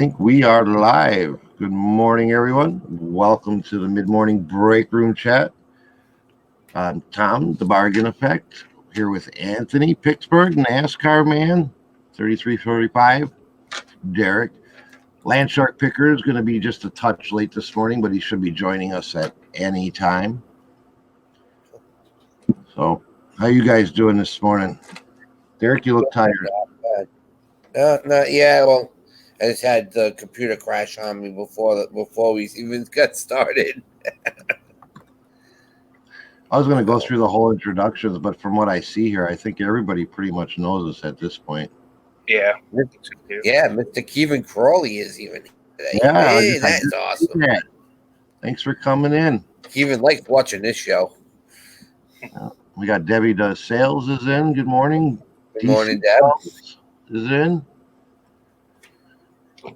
Think we are live. Good morning, everyone. Welcome to the mid-morning break room chat. I'm Tom, the Bargain Effect, here with Anthony, Pittsburgh, NASCAR man, 3345. Derek, Landshark Picker is going to be just a touch late this morning, but he should be joining us at any time. So, how you guys doing this morning? Derek, you look tired. Well, I just had the computer crash on me before we even got started. I was going to go through the whole introductions, but from what I see here, I think everybody pretty much knows us at this point. Yeah. Mr. Kevin Crawley is even today. Yeah, hey, that's awesome. Yeah. Thanks for coming in. Kevin likes watching this show. We got Debbie Does Sales is in. Good morning. Good morning, Deb. Is in.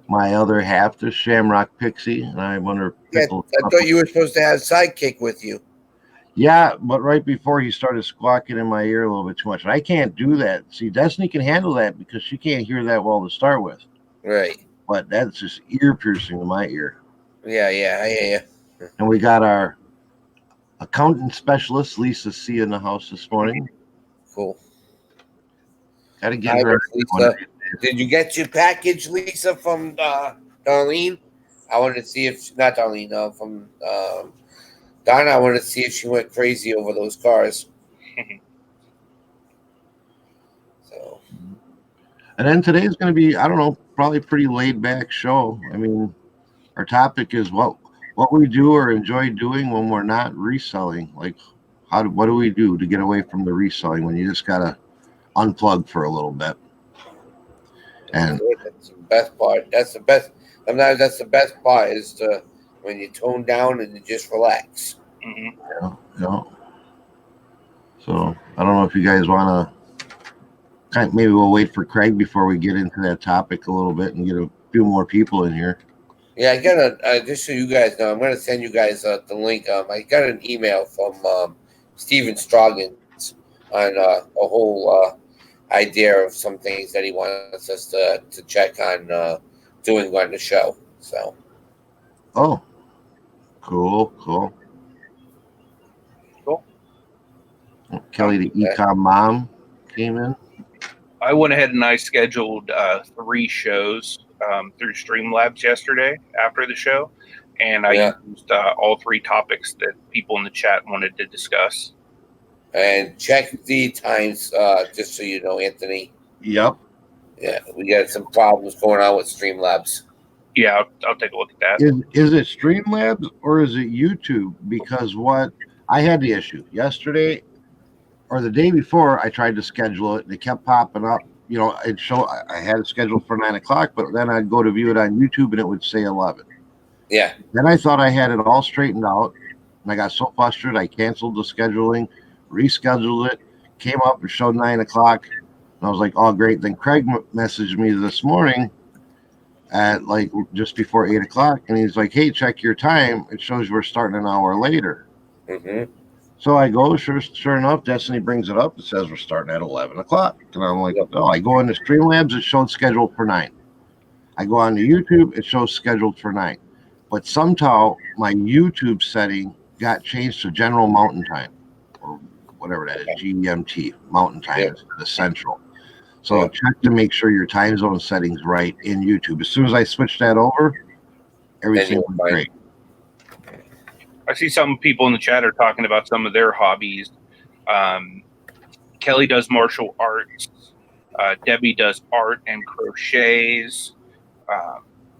My other half, the Shamrock Pixie, and I wonder. I thought you were supposed to have Sidekick with you. Yeah, but right before he started squawking in my ear a little bit too much, and I can't do that. See, Destiny can handle that because she can't hear that well to start with. Right. But that's just ear piercing to my ear. Yeah, I hear you. And we got our accountant specialist, Lisa C, in the house this morning. Cool. Got to get her. Lisa. Did you get your package, Lisa, from Darlene? I wanted to see if not Darlene, from Donna. I wanted to see if she went crazy over those cars. So, and then today's going to be, I don't know, probably a pretty laid back show. I mean, our topic is what we do or enjoy doing when we're not reselling. Like, what do we do to get away from the reselling when you just got to unplug for a little bit? And that's the best part. That's the best. Sometimes that's the best part is to when you tone down and you just relax. Mm-hmm. Yeah. So I don't know if you guys want to. Maybe we'll wait for Craig before we get into that topic a little bit and get a few more people in here. Yeah, I got just so you guys know, I'm going to send you guys the link. I got an email from Steven Stroggins on a whole idea of some things that he wants us to check on doing on the show. So. Oh, cool. Kelly, the ecom mom, came in. I went ahead and I scheduled 3 shows through Streamlabs yesterday after the show, and I used all 3 topics that people in the chat wanted to discuss. And check the times, just so you know, Anthony. Yep. Yeah, we got some problems going on with Streamlabs. Yeah, I'll take a look at that. Is it Streamlabs or is it YouTube? Because I had the issue yesterday or the day before, I tried to schedule it. It kept popping up. You know, I had it scheduled for 9:00, but then I'd go to view it on YouTube and it would say 11. Yeah. Then I thought I had it all straightened out, and I got so frustrated I canceled the scheduling, rescheduled it, came up and showed 9:00, and I was like, "Oh, great!" Then Craig messaged me this morning at like just before 8:00, and he's like, "Hey, check your time. It shows we're starting an hour later." Mm-hmm. So I go, sure enough, Destiny brings it up. It says we're starting at 11:00. And I'm like, oh, I go into Streamlabs, it showed scheduled for 9. I go on to YouTube, it shows scheduled for 9. But somehow my YouTube setting got changed to General Mountain Time, or whatever that is, GMT, Mountain Time, the Central. So check to make sure your time zone setting's right in YouTube. As soon as I switched that over, everything went great. I see some people in the chat are talking about some of their hobbies. Kelly does martial arts. Debbie does art and crochets.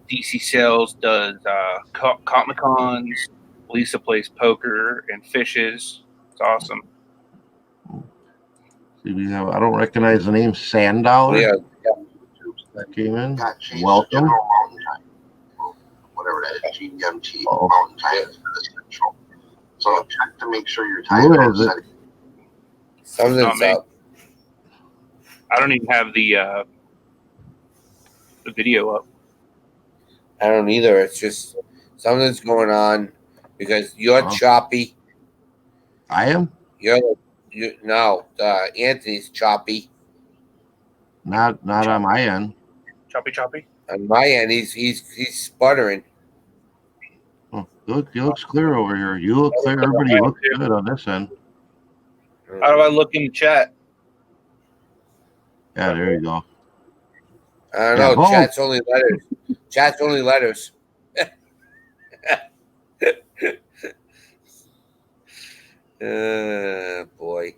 DC Sales does Comic-Cons. Lisa plays poker and fishes. It's awesome. See, we have, I don't recognize the name, Sandollar. Yeah. That came in. Welcome. Whatever that is, GMT, Mountain Time for the Central. So check to make sure your time is set. Something's up. I don't even have the video up. I don't either. It's just something's going on because you're choppy. I am? No, Anthony's choppy. Not on my end. Choppy. On my end, he's sputtering. Oh, he looks clear over here. You look clear. Everybody looks good on this end. How do I look in the chat? Yeah, there you go. I don't Yeah, know. both. Chat's only letters. Chat's only letters. Boy.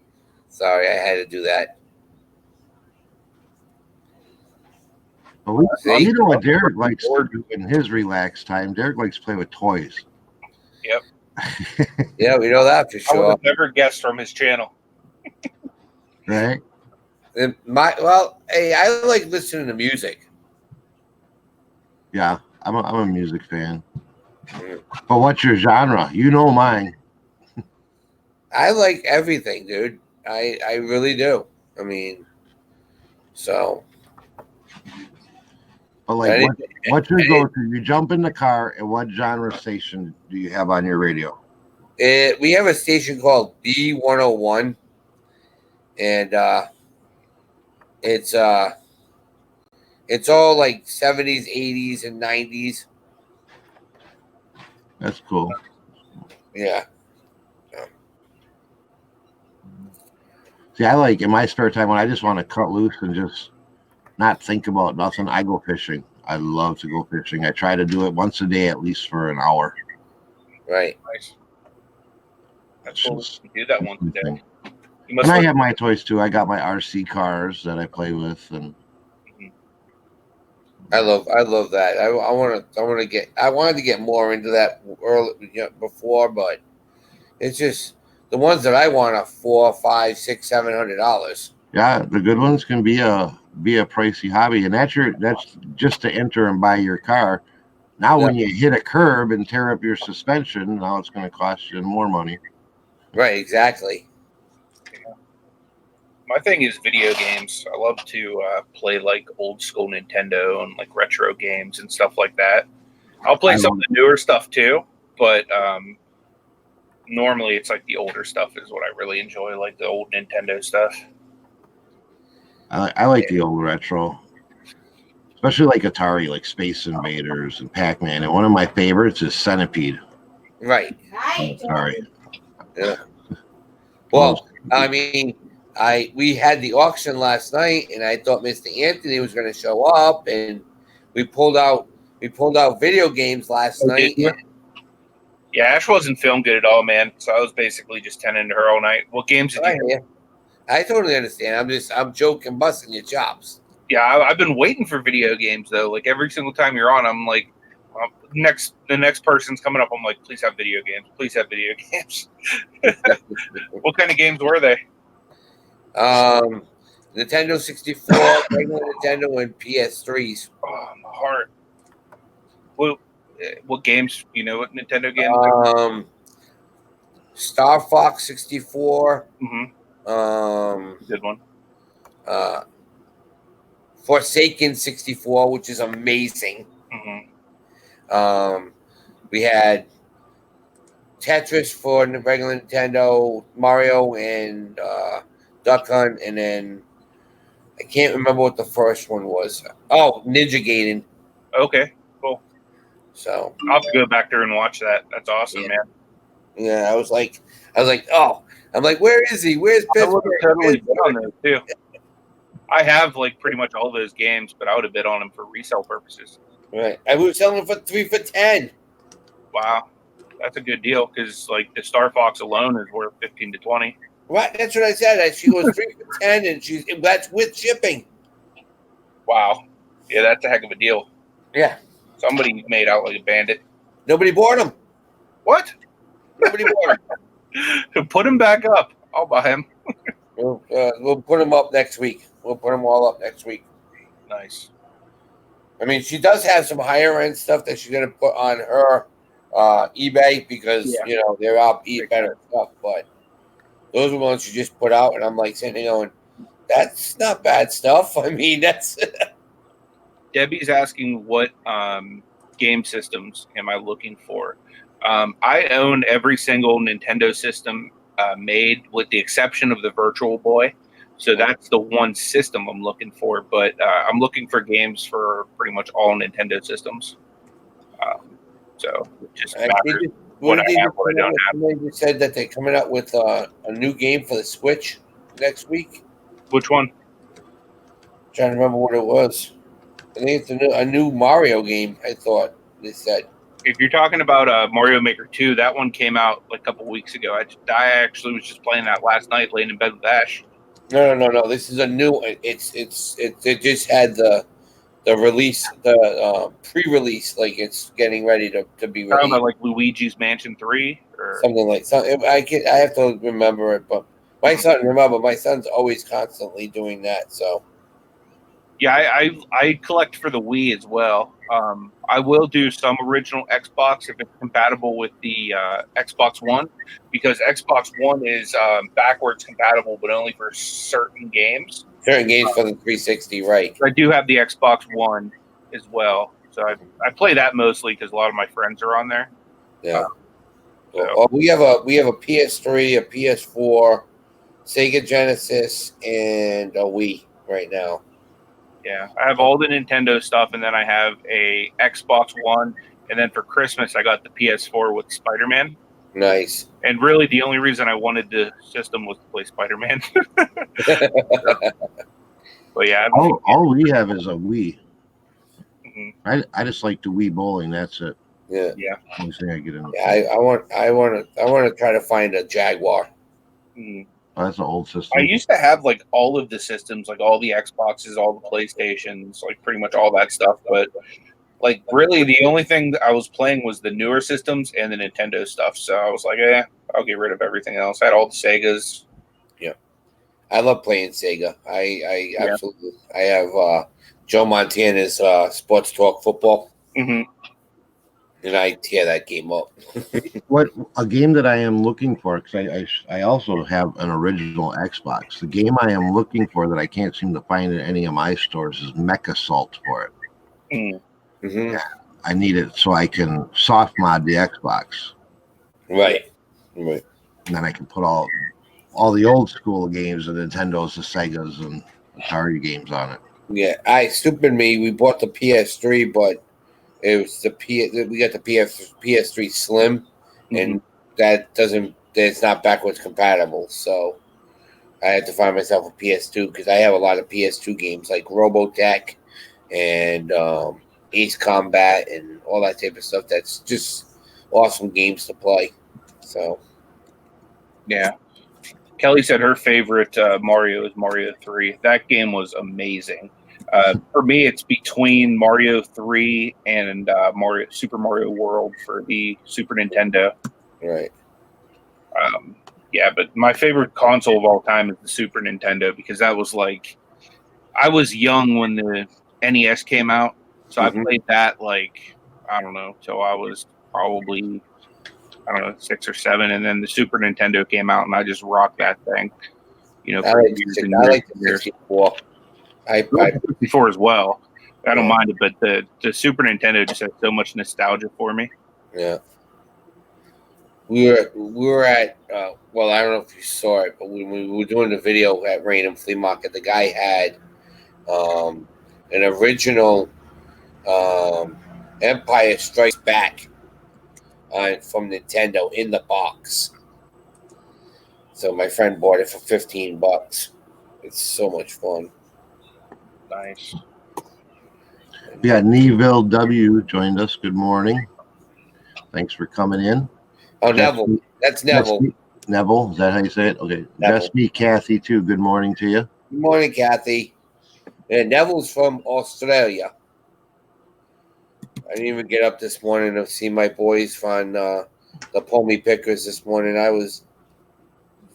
Sorry, I had to do that. Well, See? you know what Derek likes to do in his relaxed time? Derek likes to play with toys. Yep. Yeah, we know that for I would sure. have never guessed from his channel. Right? Hey, I like listening to music. Yeah, I'm a music fan. Mm. But what's your genre? You know mine. I like everything, dude. I really do. I mean, so. But like, what's your go-to? You jump in the car, and what genre station do you have on your radio? We have a station called B101, and it's all like 70s, 80s, and 90s. That's cool. Yeah. See, I like in my spare time when I just want to cut loose and just not think about nothing. I go fishing. I love to go fishing. I try to do it once a day, at least for an hour. Right. Nice. That's cool. You do that once a day. And I have my toys too. I got my RC cars that I play with, and I love that. I wanted to get more into that early, before, but it's just the ones that I want are $400, $500, $600, $700. yeah, the good ones can be a pricey hobby, and that's just to enter and buy your car. Now, when you hit a curb and tear up your suspension, now it's going to cost you more money. Right, exactly. Yeah. My thing is video games. I love to play like old school Nintendo and like retro games and stuff like that. I'll play some of the newer stuff too, but normally it's like the older stuff is what I really enjoy, like the old Nintendo stuff. I like the old retro, especially like Atari, like Space Invaders and Pac-Man. And one of my favorites is Centipede. Right. Sorry. Yeah. Well, I mean, we had the auction last night, and I thought Mr. Anthony was going to show up, and we pulled out video games last night. Yeah, Ash wasn't feeling good at all, man. So I was basically just tending to her all night. What games did you have? I totally understand. I'm joking, busting your chops. Yeah, I've been waiting for video games though. Like every single time you're on, I'm like, the next person's coming up. I'm like, please have video games. Please have video games. What kind of games were they? Nintendo 64, regular Nintendo, and PS3s. Oh, my heart. What games? You know what Nintendo games? Star Fox 64. Mm-hmm. Good one. Forsaken 64, which is amazing. Mm-hmm. We had Tetris for the regular Nintendo, Mario, and Duck Hunt, and then I can't remember what the first one was. Oh, Ninja Gaiden. Okay, cool. So I'll have to go back there and watch that. That's awesome, man. Yeah, I was like, oh, I'm like, where is he? Where's Pittsburgh? I would have totally bid on those too. I have like pretty much all those games, but I would have bid on them for resale purposes. Right, I was selling them for 3 for $10. Wow, that's a good deal because like the Star Fox alone is worth 15 to 20. Right, that's what I said. She goes 3 for 10, and that's with shipping. Wow, yeah, that's a heck of a deal. Yeah, somebody made out like a bandit. Nobody bought them. What? Nobody bought them. Put him back up. I'll buy him. We'll put them up next week. We'll put them all up next week. Nice. I mean, she does have some higher end stuff that she's gonna put on her eBay because they're up better stuff. But those are ones she just put out, and I'm like sitting there going, "That's not bad stuff." I mean, that's. Debbie's asking what game systems am I looking for? I own every single Nintendo system made, with the exception of the Virtual Boy. So that's the one system I'm looking for. But I'm looking for games for pretty much all Nintendo systems. So it just matters what I have, what I don't have. They just said that they're coming out with a new game for the Switch next week. Which one? Trying to remember what it was. I think it's a new Mario game. I thought they said. If you're talking about Mario Maker 2, that one came out like a couple weeks ago. I actually was just playing that last night, laying in bed with Ash. No. This is a new. It just had the release, the pre-release, like it's getting ready to be released. Talking about like Luigi's Mansion 3 or something like something. I have to remember it, but my son's always constantly doing that. So yeah, I collect for the Wii as well. I will do some original Xbox if it's compatible with the Xbox One, because Xbox One is backwards compatible, but only for certain games. Certain games for the 360, right? I do have the Xbox One as well, so I play that mostly because a lot of my friends are on there. Yeah. We have a PS3, a PS4, Sega Genesis, and a Wii right now. Yeah, I have all the Nintendo stuff, and then I have a Xbox One, and then for Christmas I got the PS4 with Spider-Man. Nice. And really, the only reason I wanted the system was to play Spider-Man. But yeah, all we have is a Wii. Mm-hmm. I just like the Wii bowling. That's it. Yeah. Only thing I get into. Yeah, I want to try to find a Jaguar. Mm-hmm. Oh, that's an old system. I used to have like all of the systems, like all the Xboxes, all the PlayStations, like pretty much all that stuff. But like really, the only thing that I was playing was the newer systems and the Nintendo stuff. So I was like, I'll get rid of everything else. I had all the Segas. Yeah, I love playing Sega. I absolutely. I have Joe Montana's Sports Talk Football. Mm-hmm. And I tear that game up. What a game that I am looking for, because I also have an original Xbox. The game I am looking for that I can't seem to find in any of my stores is Mech Assault for it. Mm-hmm. Yeah, I need it so I can soft mod the Xbox. Right. And then I can put all the old school games, the Nintendos, the Segas, and Atari games on it. Yeah, stupid me. We bought the PS3, but it was we got the PS3 Slim, and it's not backwards compatible. So I had to find myself a PS2 because I have a lot of PS2 games like Robotech and Ace Combat and all that type of stuff. That's just awesome games to play. So yeah, Kelly said her favorite Mario is Mario 3. That game was amazing. For me, it's between Mario 3 and Super Mario World for the Super Nintendo. Right. Yeah, but my favorite console of all time is the Super Nintendo, because that was like, I was young when the NES came out, so I played that I don't know, till I was probably 6 or 7, and then the Super Nintendo came out, and I just rocked that thing. I like the 64. I 64 as well. I don't mind it, but the Super Nintendo just has so much nostalgia for me. Yeah. We were at well, I don't know if you saw it, but when we were doing the video at Random Flea Market, the guy had an original Empire Strikes Back from Nintendo in the box. So my friend bought it for $15. It's so much fun. Nice. Yeah, Neville W joined us. Good morning. Thanks for coming in. Oh, Neville. That's Neville. Neville, is that how you say it? Okay. That's me, Kathy, too. Good morning to you. Good morning, Kathy. And Neville's from Australia. I didn't even get up this morning to see my boys on the Pony Pickers this morning. I was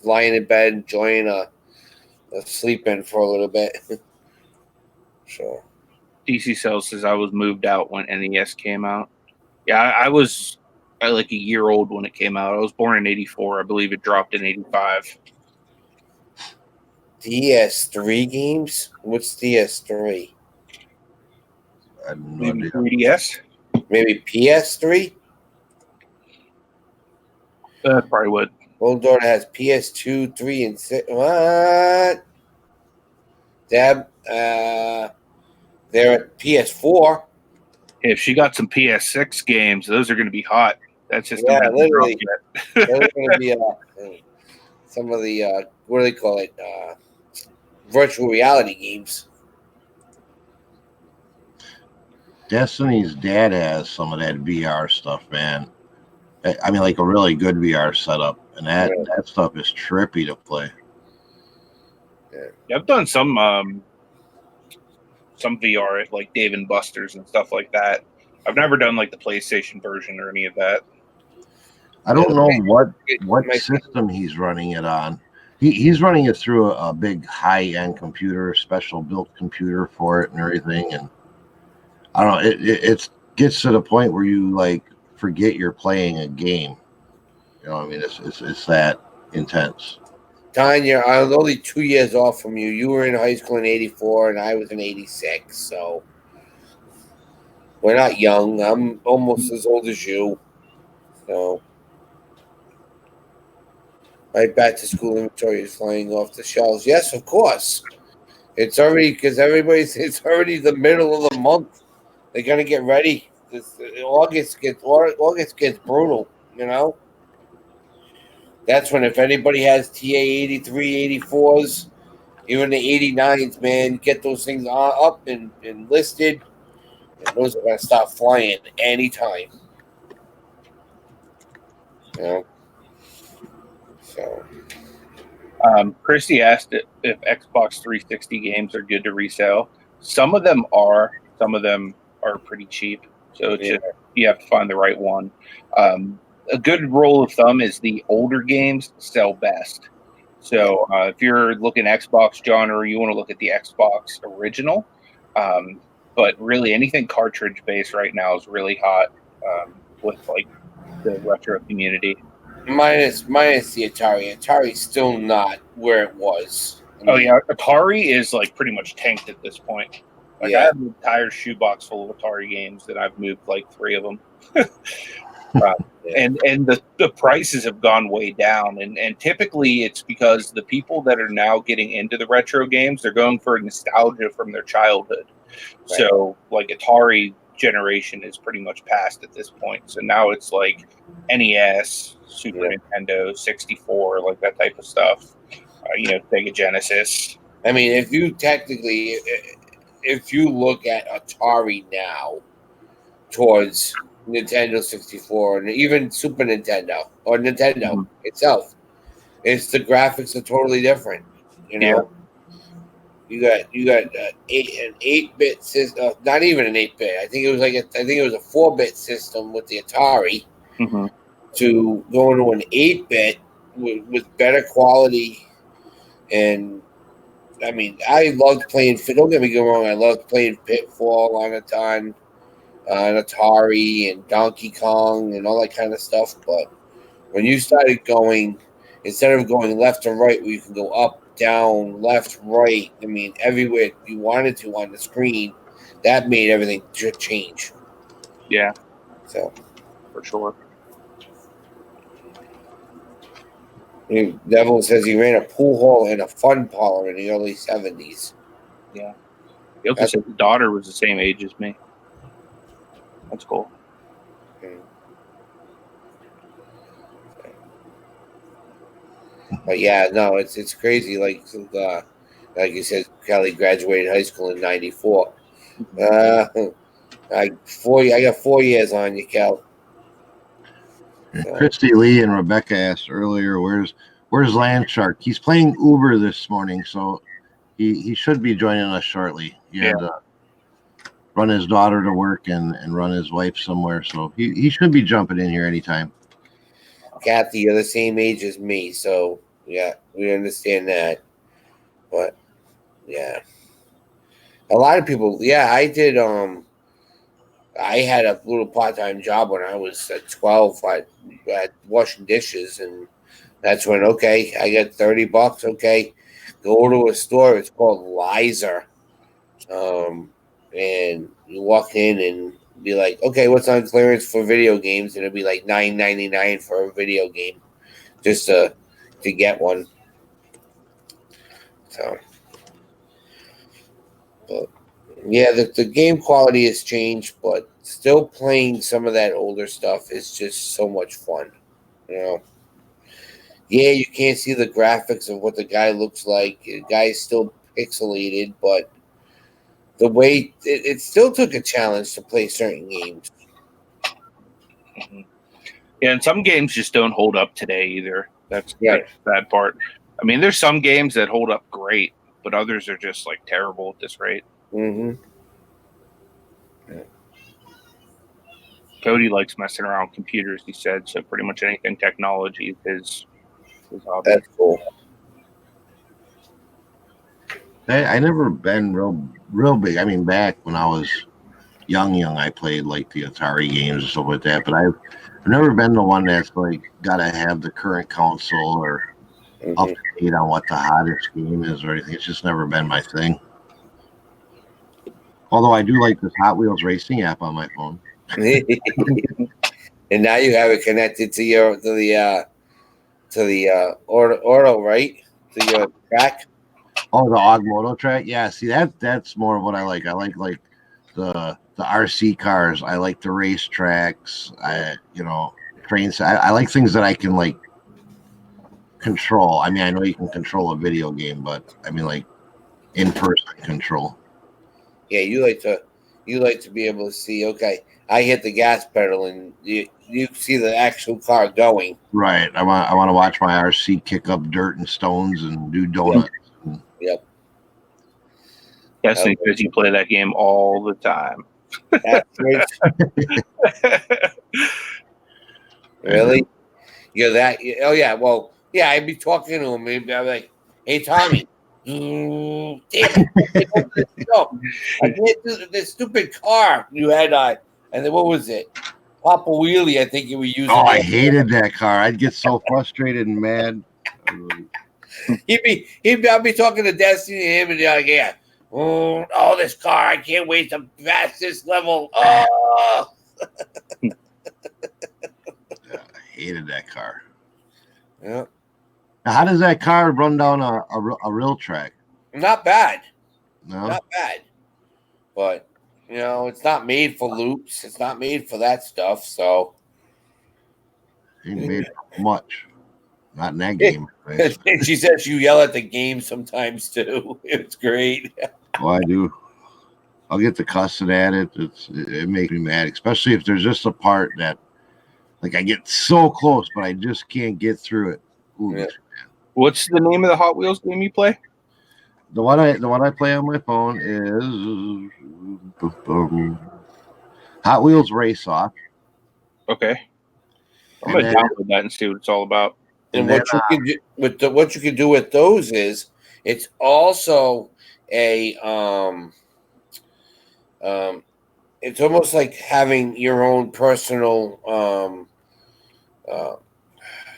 lying in bed enjoying a sleep in for a little bit. So DC Cell says I was moved out when NES came out. Yeah, I was like a year old when it came out. I was born in 84. I believe it dropped in 85. DS3 games? What's DS3? I have no Maybe idea. 3DS? Maybe PS3? That's probably what. Old daughter has PS2, 3, and 6. What? Deb, they're at PS4. If she got some PS6 games, those are going to be hot. That system Yeah, hasn't literally. dropped yet. Those are going to be some of the what do they call it? Virtual reality games. Destiny's dad has some of that VR stuff, man. I mean, like a really good VR setup, and that stuff is trippy to play. I've done some VR at like Dave and Buster's and stuff like that. I've never done like the PlayStation version or any of that. I don't know what system he's running it on. He's running it through a big high-end computer, special built computer for it and everything. And I don't know, it gets to the point where you like forget you're playing a game. You know what I mean? It's that intense. Tanya, I was only 2 years off from you. You were in high school in '84, and I was in '86. So we're not young. I'm almost as old as you. So my back to school inventory is flying off the shelves. Yes, of course. It's already because it's already the middle of the month. They're gonna get ready. August gets brutal. You know. That's when if anybody has TA 83, 84s, even the 89s, man, get those things up and listed. And those are going to stop flying anytime. You know? So. Christy asked if Xbox 360 games are good to resell. Some of them are. Some of them are pretty cheap. So it's just, you have to find the right one. A good rule of thumb is the older games sell best. So if you're looking Xbox genre, you want to look at the Xbox original. But really, anything cartridge based right now is really hot with like the retro community. Minus the Atari. Atari's still not where it was. Yeah, Atari is like pretty much tanked at this point. Like I have an entire shoebox full of Atari games that I've moved like 3 of them. And the prices have gone way down, and typically it's because the people that are now getting into the retro games, they're going for nostalgia from their childhood. Right. So like Atari generation is pretty much past at this point. So now it's like NES, Super Nintendo, 64, like that type of stuff. Sega Genesis. I mean, if you look at Atari now towards Nintendo 64 and even Super Nintendo or Nintendo itself, it's the graphics are totally different. You know, you got an 8-bit system, not even an 8-bit. I think it was a 4-bit system with the Atari to go into an 8-bit with better quality. And I mean, I loved playing. Don't get me wrong, I loved playing Pitfall on Atari and Donkey Kong and all that kind of stuff. But when you started going, instead of going left to right, where you can go up, down, left, right, I mean, everywhere you wanted to on the screen, that made everything change. Yeah. So, for sure. Devil says he ran a pool hall and a fun parlor in the early 70s. Yeah. He also said his daughter was the same age as me. That's cool. But yeah, no, it's crazy. Like you said, Kelly graduated high school in '94. I got 4 years on you, Kel. So. Christy Lee and Rebecca asked earlier, "Where's Landshark?" He's playing Uber this morning, so he should be joining us shortly. He had to run his daughter to work and run his wife somewhere, so he should be jumping in here anytime. Kathy, you're the same age as me, so yeah, we understand that. But yeah, a lot of people. Yeah, I did. I had a little part-time job when I was 12. I washing dishes, and that's when I got $30. Okay, go to a store. It's called Lizer, and you walk in and be like, okay, what's on clearance for video games? And it'd be like $9.99 for a video game, just to get one. So But yeah, the game quality has changed, but still playing some of that older stuff is just so much fun. You know, yeah, you can't see the graphics of what the guy looks like. The guy's still pixelated, but the way it still took a challenge to play certain games. Mhm. Yeah, and some games just don't hold up today either. That's Yeah. the bad part. I mean, there's some games that hold up great, but others are just like terrible at this rate. Mm-hmm. Cody likes messing around with computers, he said, so pretty much anything technology is his hobby. That's cool. I never been real big. I mean, back when I was young, I played like the Atari games and stuff like that. But I've never been the one that's like gotta have the current console or up to date on what the hottest game is or anything. It's just never been my thing. Although I do like this Hot Wheels racing app on my phone. And now you have it connected to your auto, right? To your track. Oh, the Ogmoto track. Yeah, see that's more of what I like. I like the RC cars. I like the race tracks. Trains. I like things that I can like control. I mean, I know you can control a video game, but I mean like in person control. Yeah, you like to be able to see. Okay, I hit the gas pedal, and you see the actual car going. Right. I want to watch my RC kick up dirt and stones and do donuts. Yep. Destiny, because you play that game all the time. Really? You're that? Oh yeah. Well, yeah. I'd be talking to him. Maybe I'd be like, "Hey, Tommy, damn it! I can't do this stupid car you had on." And then what was it? Papa Wheelie. I think you were using. Oh, I hated that car. I'd get so frustrated and mad. I'd be talking to Destiny and him, and they're like, "Yeah, oh, this car! I can't wait to pass this level." Oh. I hated that car. Yeah. Now, how does that car run down a real track? Not bad. No, Not bad. But, it's not made for loops. It's not made for that stuff. So, ain't made much. Not in that game. and she says you yell at the game sometimes too. It's great. Oh, I do. I'll get the cussing at it. It makes me mad, especially if there's just a part that, like, I get so close, but I just can't get through it. Ooh, Yeah. What's the name of the Hot Wheels game you play? The one I play on my phone is Hot Wheels Race Off. Okay, I'm gonna download that and see what it's all about. And what you can do what you can do with those is it's also a it's almost like having your own personal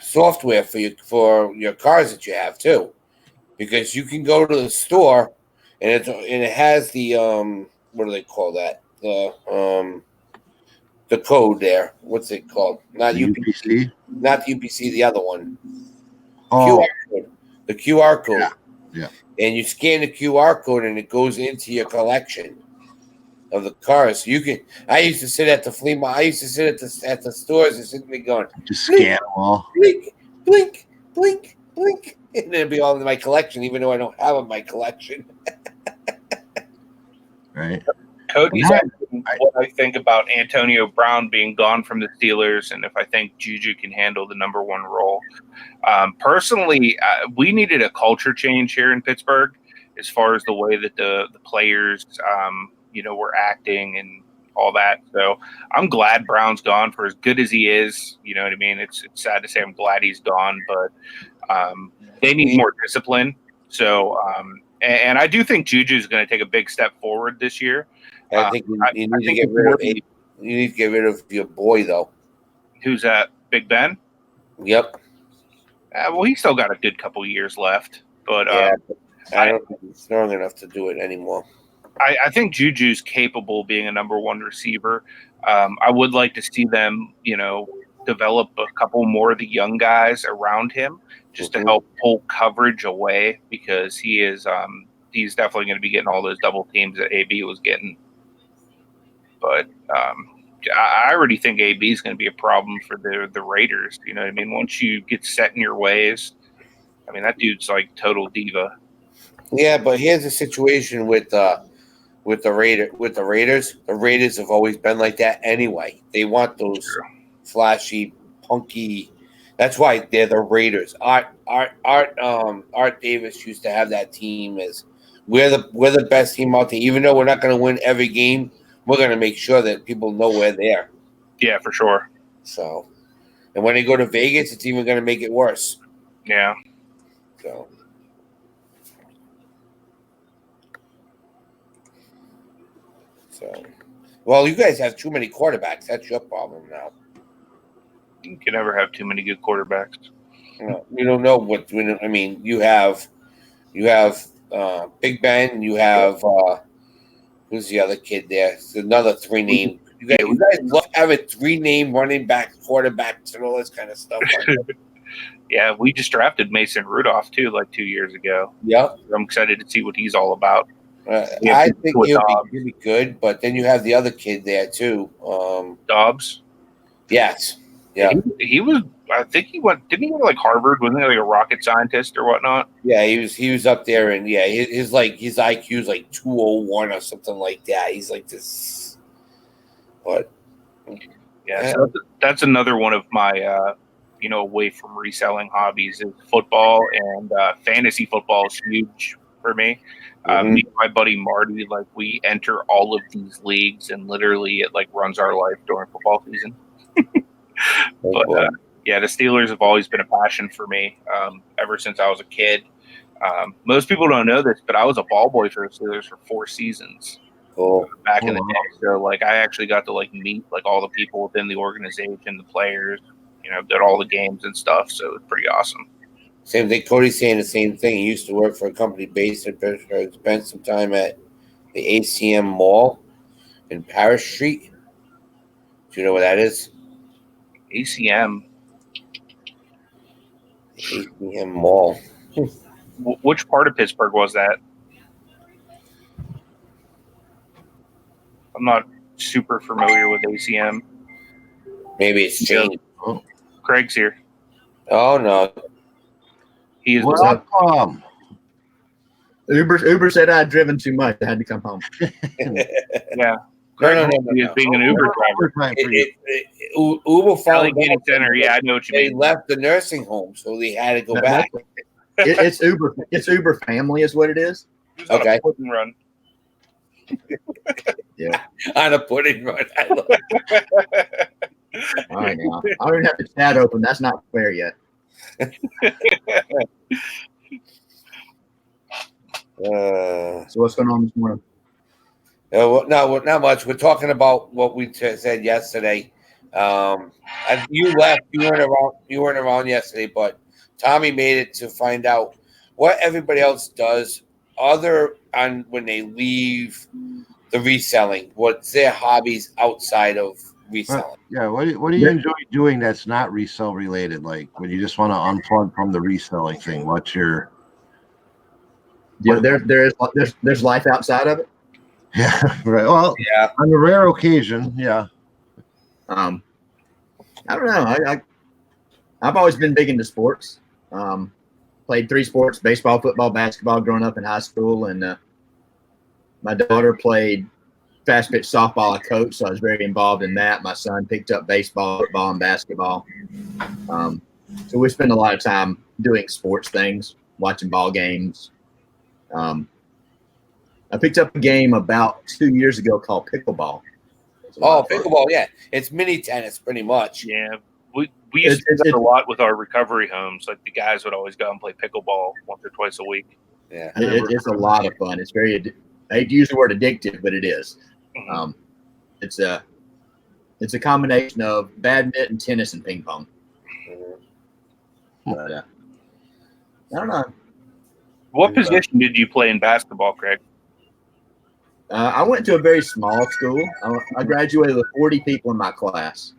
software for your cars that you have too, because you can go to the store and it has the what do they call that, the code there. What's it called? Not the UPC. Not UPC. The other one. Oh, QR code. The QR code. Yeah. And you scan the QR code and it goes into your collection of the cars. You can. I used to sit at the flea market. I used to sit at the stores and sit there going, just scan them all. blink, blink, blink, blink, and it'd be all in my collection, even though I don't have it in my collection. Right. Cody's asking what I think about Antonio Brown being gone from the Steelers, and if I think Juju can handle the number one role. Personally, we needed a culture change here in Pittsburgh as far as the way that the players, were acting and all that. So I'm glad Brown's gone. For as good as he is, you know what I mean? It's sad to say I'm glad he's gone, but they need more discipline. So, and I do think Juju is going to take a big step forward this year. I think you need to get rid of you need to get rid of your boy though. Who's that? Big Ben? Yep. Well, he's still got a good couple years left, but I don't think he's strong enough to do it anymore. I think Juju's capable of being a number one receiver. I would like to see them, develop a couple more of the young guys around him just to help pull coverage away, because he is he's definitely going to be getting all those double teams that AB was getting. But I already think AB is going to be a problem for the Raiders. You know what I mean? Once you get set in your ways, I mean, that dude's like total diva. Yeah, but here's the situation with the Raiders. The Raiders have always been like that anyway. They want those flashy, punky. That's why they're the Raiders. Art Davis used to have that team as we're the best team out there. Even though we're not going to win every game, we're going to make sure that people know we're there. Yeah, for sure. So, and when they go to Vegas, it's even going to make it worse. Yeah. So, well, you guys have too many quarterbacks. That's your problem now. You can never have too many good quarterbacks. You don't know what. I mean, you have Big Ben. You have who's the other kid there? It's another 3-name. You guys love having 3-name running back, quarterbacks, and all this kind of stuff. Yeah, we just drafted Mason Rudolph too, like 2 years ago. Yep. I'm excited to see what he's all about. I think he'll be really good, but then you have the other kid there too. Dobbs. Yes. Yeah. He was. I think he went. Didn't he go to like Harvard? Wasn't he like a rocket scientist or whatnot? Yeah, he was up there, and yeah, his IQ is like 201 or something like that. He's like this. But yeah, so that's another one of my away from reselling hobbies is football, and fantasy football is huge for me. Me and my buddy Marty, like we enter all of these leagues, and literally it like runs our life during football season. But yeah, the Steelers have always been a passion for me ever since I was a kid. Most people don't know this, but I was a ball boy for the Steelers for 4 seasons. Cool. Back in the day. So like I actually got to like meet like all the people within the organization, the players, did all the games and stuff. So it was pretty awesome. Same thing. Cody's saying the same thing. He used to work for a company based in Pittsburgh. Spent some time at the ACM Mall in Paris Street. Do you know what that is? ACM. ACM Mall. Which part of Pittsburgh was that? I'm not super familiar with ACM. Maybe it's changed. Craig's here. Oh no. He is. Welcome. Uber said I'd driven too much. I had to come home. Yeah. No. He is being an Uber driver. Uber found Allegheny Center. Yeah, I know what you they mean. left the nursing home, so they had to go back. It's Uber. It's Uber family is what it is. Okay. Pudding run. Yeah. On a pudding run. I love All right, now I don't even have the chat open. That's not fair yet. So what's going on this morning? Well, no, not much. We're talking about what we said yesterday. You left. You weren't around yesterday, but Tommy made it to find out what everybody else does other on when they leave the reselling. What's their hobbies outside of reselling? Yeah, what do you enjoy doing that's not resell related? Like when you just want to unplug from the reselling thing. What's your? Yeah, there's life outside of it. Yeah, right. Well, Yeah. On a rare occasion, yeah. I don't know. I've always been big into sports. Played 3 sports: baseball, football, basketball. Growing up in high school, and my daughter played fast pitch softball. I coached, so I was very involved in that. My son picked up baseball, football, and basketball. So we spend a lot of time doing sports things, watching ball games. I picked up a game about 2 years ago called pickleball. Oh, pickleball, yeah. It's mini tennis pretty much. Yeah. We used to do that a lot with our recovery homes. Like the guys would always go and play pickleball once or twice a week. Yeah. It's a lot of fun. It's very, I hate to use the word addictive, but it is. It's a combination of badminton, tennis, and ping pong. But I don't know. What position did you play in basketball, Craig? I went to a very small school. I graduated with 40 people in my class.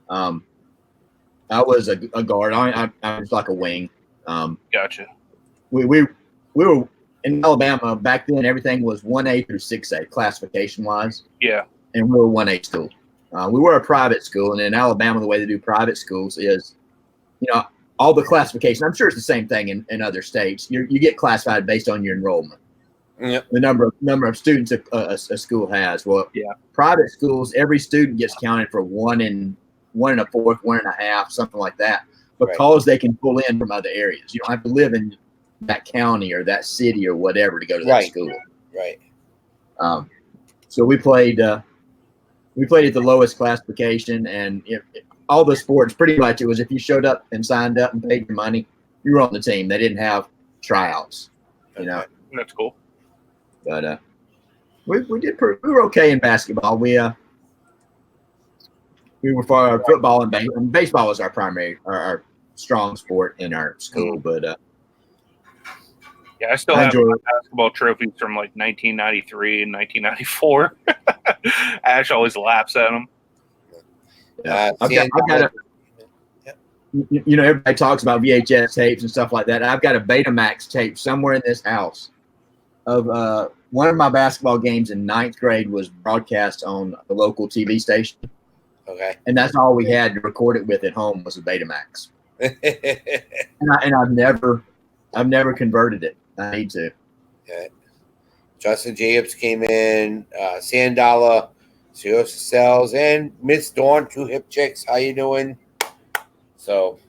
I was a guard. I was like a wing. Gotcha. We were in Alabama back then, everything was 1A through 6A classification wise. Yeah. And we were 1A school. We were a private school, and in Alabama, the way they do private schools is, all the classification. I'm sure it's the same thing in other states. You get classified based on your enrollment. Yep. The number of students a school has. Well, Yeah. Private schools, every student gets counted for 1 1 1/4, 1.5, something like that, because they can pull in from other areas. You don't have to live in that county or that city or whatever to go to that school. Right. So we played at the lowest classification, and all the sports pretty much it was if you showed up and signed up and paid your money, you were on the team. They didn't have tryouts, That's cool. But we were okay in basketball. We were for our football and baseball was our primary our strong sport in our school. But yeah, I still have my basketball trophies from like 1993 and 1994. Ash always laughs at them. I've got everybody talks about VHS tapes and stuff like that. I've got a Betamax tape somewhere in this house of one of my basketball games in 9th grade was broadcast on the local TV station. Okay. And that's all we had to record it with at home was a Betamax. and I've never converted it. I need to. Okay. Justin Jacobs came in, Sandala, Siosa Sells, and Miss Dawn, 2 hip chicks. How you doing? So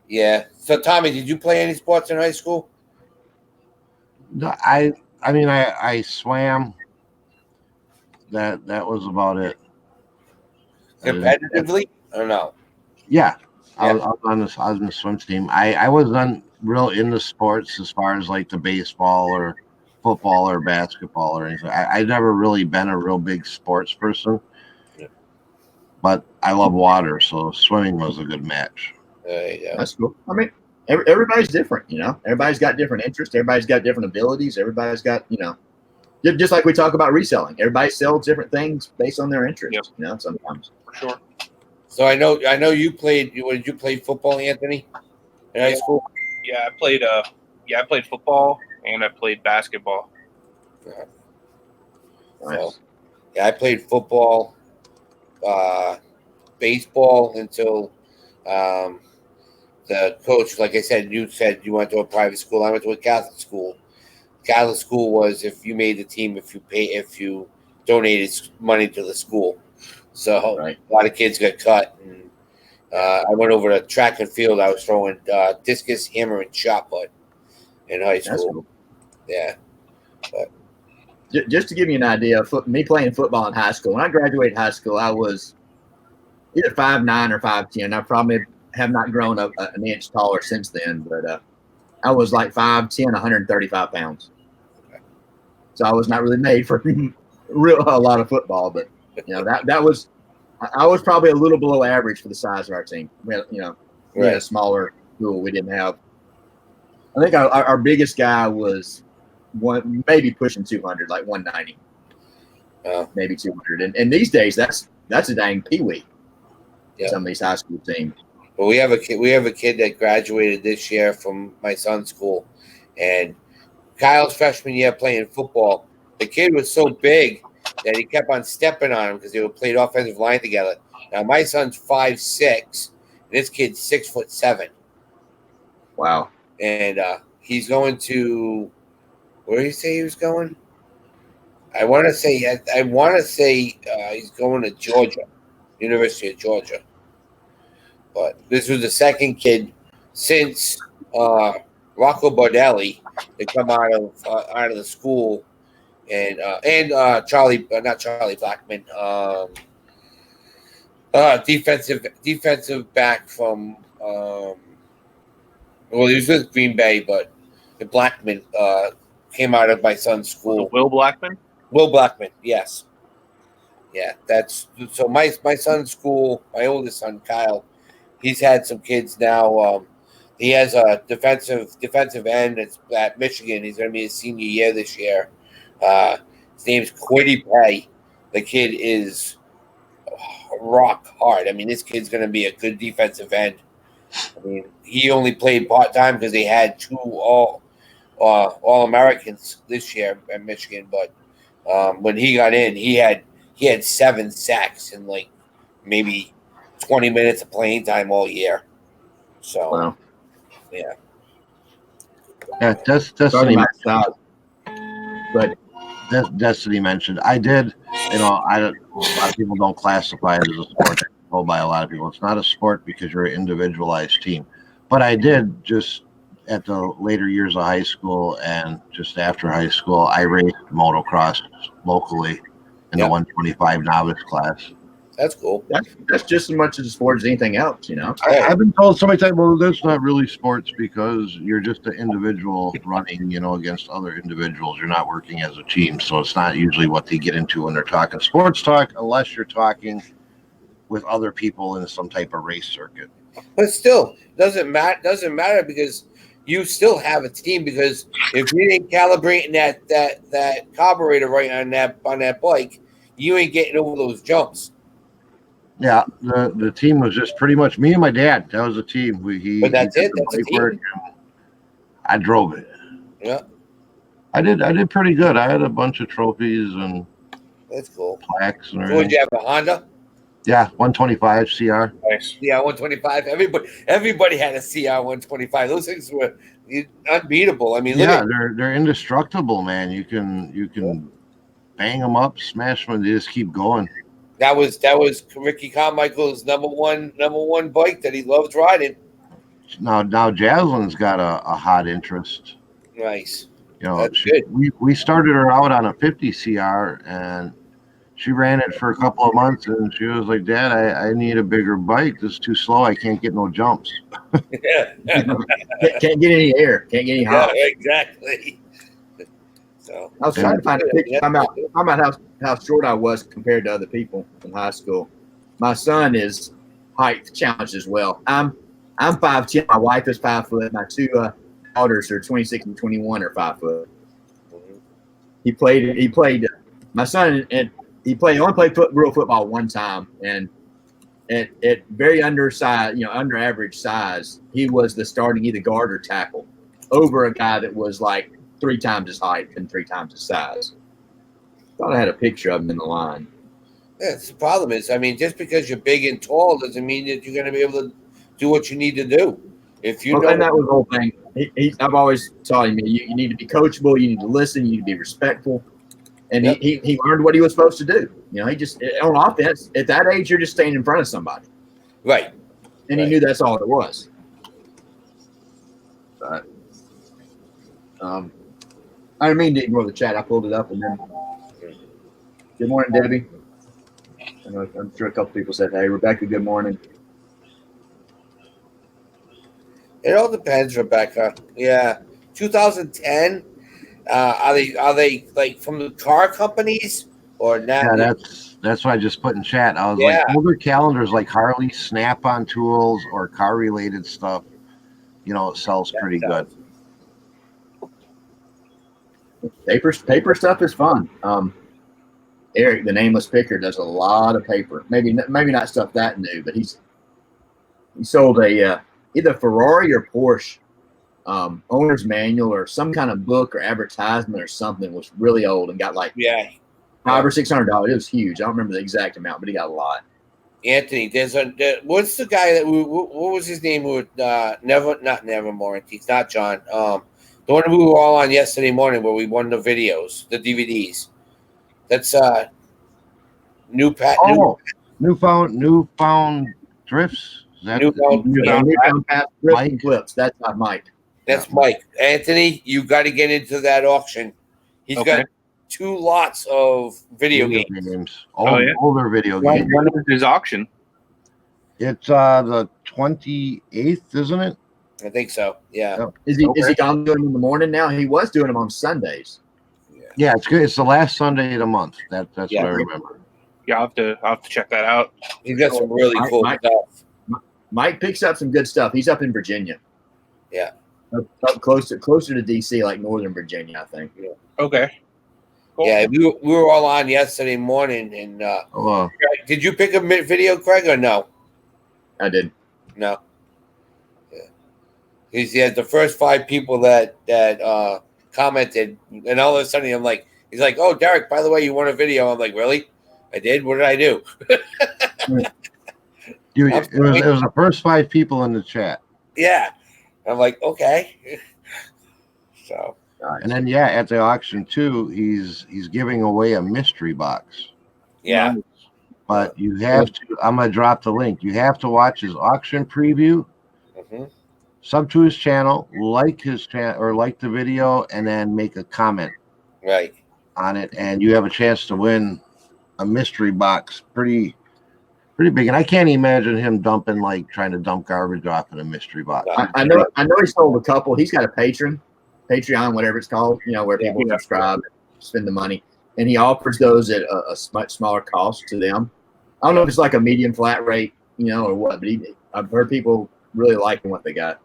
yeah. So Tommy, did you play any sports in high school? No, I swam. That was about it. Competitively? I don't know. Yeah. I was on the swim team. I wasn't real into sports as far as like the baseball or football or basketball or anything. I've never really been a real big sports person. Yeah. But I love water, so swimming was a good match. There you go. That's cool. I mean, everybody's different, Everybody's got different interests. Everybody's got different abilities. Everybody's got, just like we talk about reselling. Everybody sells different things based on their interests, sometimes. For sure. So I know you played. Did you play football, Anthony, in high school? Yeah, I played football and I played basketball. Nice. So, yeah, I played football, baseball until the coach, like I said, you said you went to a private school. I went to a Catholic school. Catholic school was if you made the team, if you donated money to the school. So a lot of kids got cut. And, I went over to track and field. I was throwing discus, hammer, and shot put in high school. That's cool. Yeah. But just to give you an idea of me playing football in high school, when I graduated high school, I was either 5'9" or 5'10". I probably have not grown up an inch taller since then, but I was like 5'10", 135 pounds. So I was not really made for a lot of football, but that was I was probably a little below average for the size of our team. We had, we had a smaller school. We didn't have. I think our biggest guy was maybe pushing 200, like 190, maybe 200. And these days, that's a dang peewee. Yeah. Some of these high school teams. Well, we have a kid that graduated this year from my son's school, and Kyle's freshman year playing football. The kid was so big that he kept on stepping on him because they were played offensive line together. Now my son's 5'6", and this kid's 6'7". Wow! And he's going to where did he say he was going? I want to say he's going to Georgia, University of Georgia. But this was the second kid since Rocco Bardelli to come out of the school, and not Charlie Blackman, defensive back from he was with Green Bay, but the Blackman came out of my son's school. Will Blackman? Will Blackman, yes. Yeah, that's so. My son's school, my oldest son Kyle, he's had some kids now. He has a defensive end at Michigan. He's going to be his senior year this year. His name's Quiddy Pay. The kid is rock hard. I mean, this kid's going to be a good defensive end. I mean, he only played part time because they had two All Americans this year at Michigan. But when he got in, he had 7 sacks in like maybe 20 minutes of playing time all year. So Wow. yeah. Yeah, Talking Destiny. about size, but Destiny mentioned. I did. You know, a lot of people don't classify it as a sport. Told by a lot of people, it's not a sport because you're an individualized team. But I did just at the later years of high school and just after high school, I raced motocross locally in the Yep. 125 novice class. That's cool. that's just as much as a sport as anything else, you know. I've been told so many times, well, that's not really sports because you're just an individual running, you know, against other individuals. You're not working as a team. So it's not usually what they get into when they're talking sports talk, unless you're talking with other people in some type of race circuit. But still, doesn't matter because you still have a team. Because if you ain't calibrating that carburetor right on that bike, you ain't getting over those jumps. Yeah, the team was just pretty much me and my dad. That was a team. But that's he did it. the That's a bike team. work, and I drove it. Yeah, I did pretty good. I had a bunch of trophies and that's cool. plaques and So would everything. you have a Honda? Yeah, 125 CR. Nice. CR 125. Everybody had a CR 125. Those things were unbeatable. I mean, look Yeah, at they're indestructible, man. You can bang them up, smash them, and they just keep going. that was Ricky Carmichael's number one bike that he loves riding. Now Jasline's got a hot interest. Nice. You know, That's good. we started her out on a 50 CR, and she ran it for a couple of months, and she was like, "Dad, I need a bigger bike. This is too slow. I can't get no jumps." Can't get any air, can't get any Yeah, hops. exactly. So I was trying to find a picture. I'm about how short I was compared to other people in high school. My son is height challenged as well. I'm 5'10". My wife is 5 foot. My two daughters are 26 and 21 are 5 foot. He played. My son and he only played real football one time, and at very undersized, under average size, he was the starting either guard or tackle over a guy that was like 3 times his height and 3 times his size. Thought I had a picture of him in the line. yeah, the problem is, I mean, just because you're big and tall doesn't mean that you're going to be able to do what you need to do. If you know, And that was the whole thing. I've always taught him you need to be coachable, you need to listen, you need to be respectful. And Yep. he learned what he was supposed to do. He just on offense at that age you're just staying in front of somebody, right? and Right. he knew that's all it was. But I didn't mean to ignore the chat. I pulled it up and then. Good morning, Debbie. I'm sure a couple people said, "Hey, Rebecca, good morning." It all depends, Rebecca. Yeah, 2010. Are they like from the car companies or not? Yeah, that's what I just put in chat. I was Yeah. like, older calendars like Harley, Snap-on tools, or car-related stuff. It sells pretty good. Paper stuff is fun. Eric, the nameless picker, does a lot of paper. Maybe not stuff that new, but he sold a either Ferrari or Porsche owner's manual or some kind of book or advertisement or something. Was really old and got like Yeah, $500 or $600. It was huge. I don't remember the exact amount, but he got a lot. Anthony. What's the guy that what was his name? Who not Nevermore. He's not John. The one we were all on yesterday morning where we won the videos, the DVDs. That's Newfound drifts. Is that Newfound Mike clips. That's not Mike. That's Mike. Anthony, you got to get into that auction. He's Okay. got 2 lots of video games. Older video games. When is his auction? It's the 28th, isn't it? I think so. Yeah. Yep. Is he gone doing them in the morning now? He was doing them on Sundays. Yeah, it's good. It's the last Sunday of the month. That's Yeah. what I remember. Yeah, I'll have to check that out. He's got some really cool stuff. Mike picks up some good stuff. He's up in Virginia. Yeah. Up closer to DC, like Northern Virginia, I think. Okay. Cool. Yeah, we were all on yesterday morning, and did you pick a video, Craig, or no? I did. No. Yeah. He had the first 5 people that commented, and all of a sudden I'm like, he's like, "Oh, Derek, by the way, you won a video." I'm like, "Really? I did? What did I do?" It was the first 5 people in the chat. Yeah, I'm like, okay. So, and then at the auction too, he's giving away a mystery box. yeah. But you have to. I'm gonna drop the link. You have to watch his auction preview. Sub to his channel, like his channel or like the video, and then make a comment on it, and you have a chance to win a mystery box. Pretty big, and I can't imagine him trying to dump garbage off in a mystery box. I know he sold a couple. He's got a Patreon, whatever it's called, where people subscribe, spend the money, and he offers those at a much smaller cost to them. I don't know if it's like a medium flat rate, or what, but I've heard people really liking what they got.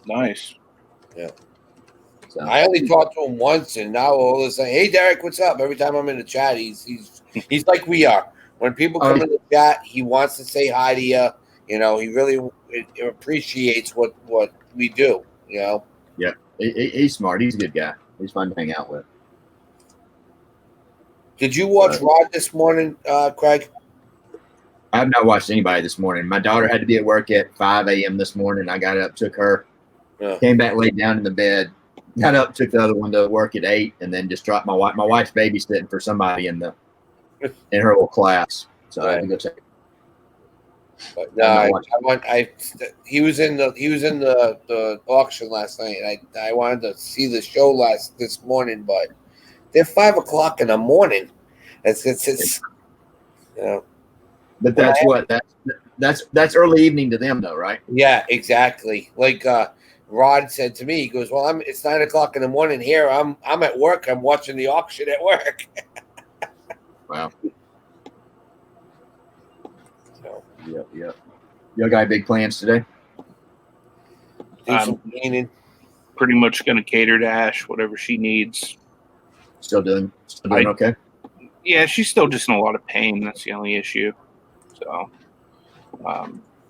Nice. Yeah. So, I only talked to him once, and now all of a sudden, "Hey, Derek, what's up?" Every time I'm in the chat, he's like we are. When people come in the chat, he wants to say hi to you. He really appreciates what we do. Yeah, he's smart. He's a good guy. He's fun to hang out with. Did you watch Rod this morning, Craig? I have not watched anybody this morning. My daughter had to be at work at 5 a.m. this morning. I got up, took her, came back, laid down in the bed, got up, took the other one to work at 8, and then just dropped my wife. My wife's babysitting for somebody in her little class, so I had to go check. But no, he was in the auction last night. I wanted to see the show this morning, but they're 5 o'clock in the morning. It's But that's early evening to them, though, right? Yeah, exactly. Like Rod said to me, he goes, "Well, it's 9 o'clock in the morning here. I'm at work. I'm watching the auction at work." Wow. So, yep. You got big plans today? Do some cleaning. Pretty much going to cater to Ash, whatever she needs. Still doing okay? Yeah, she's still just in a lot of pain. That's the only issue. So,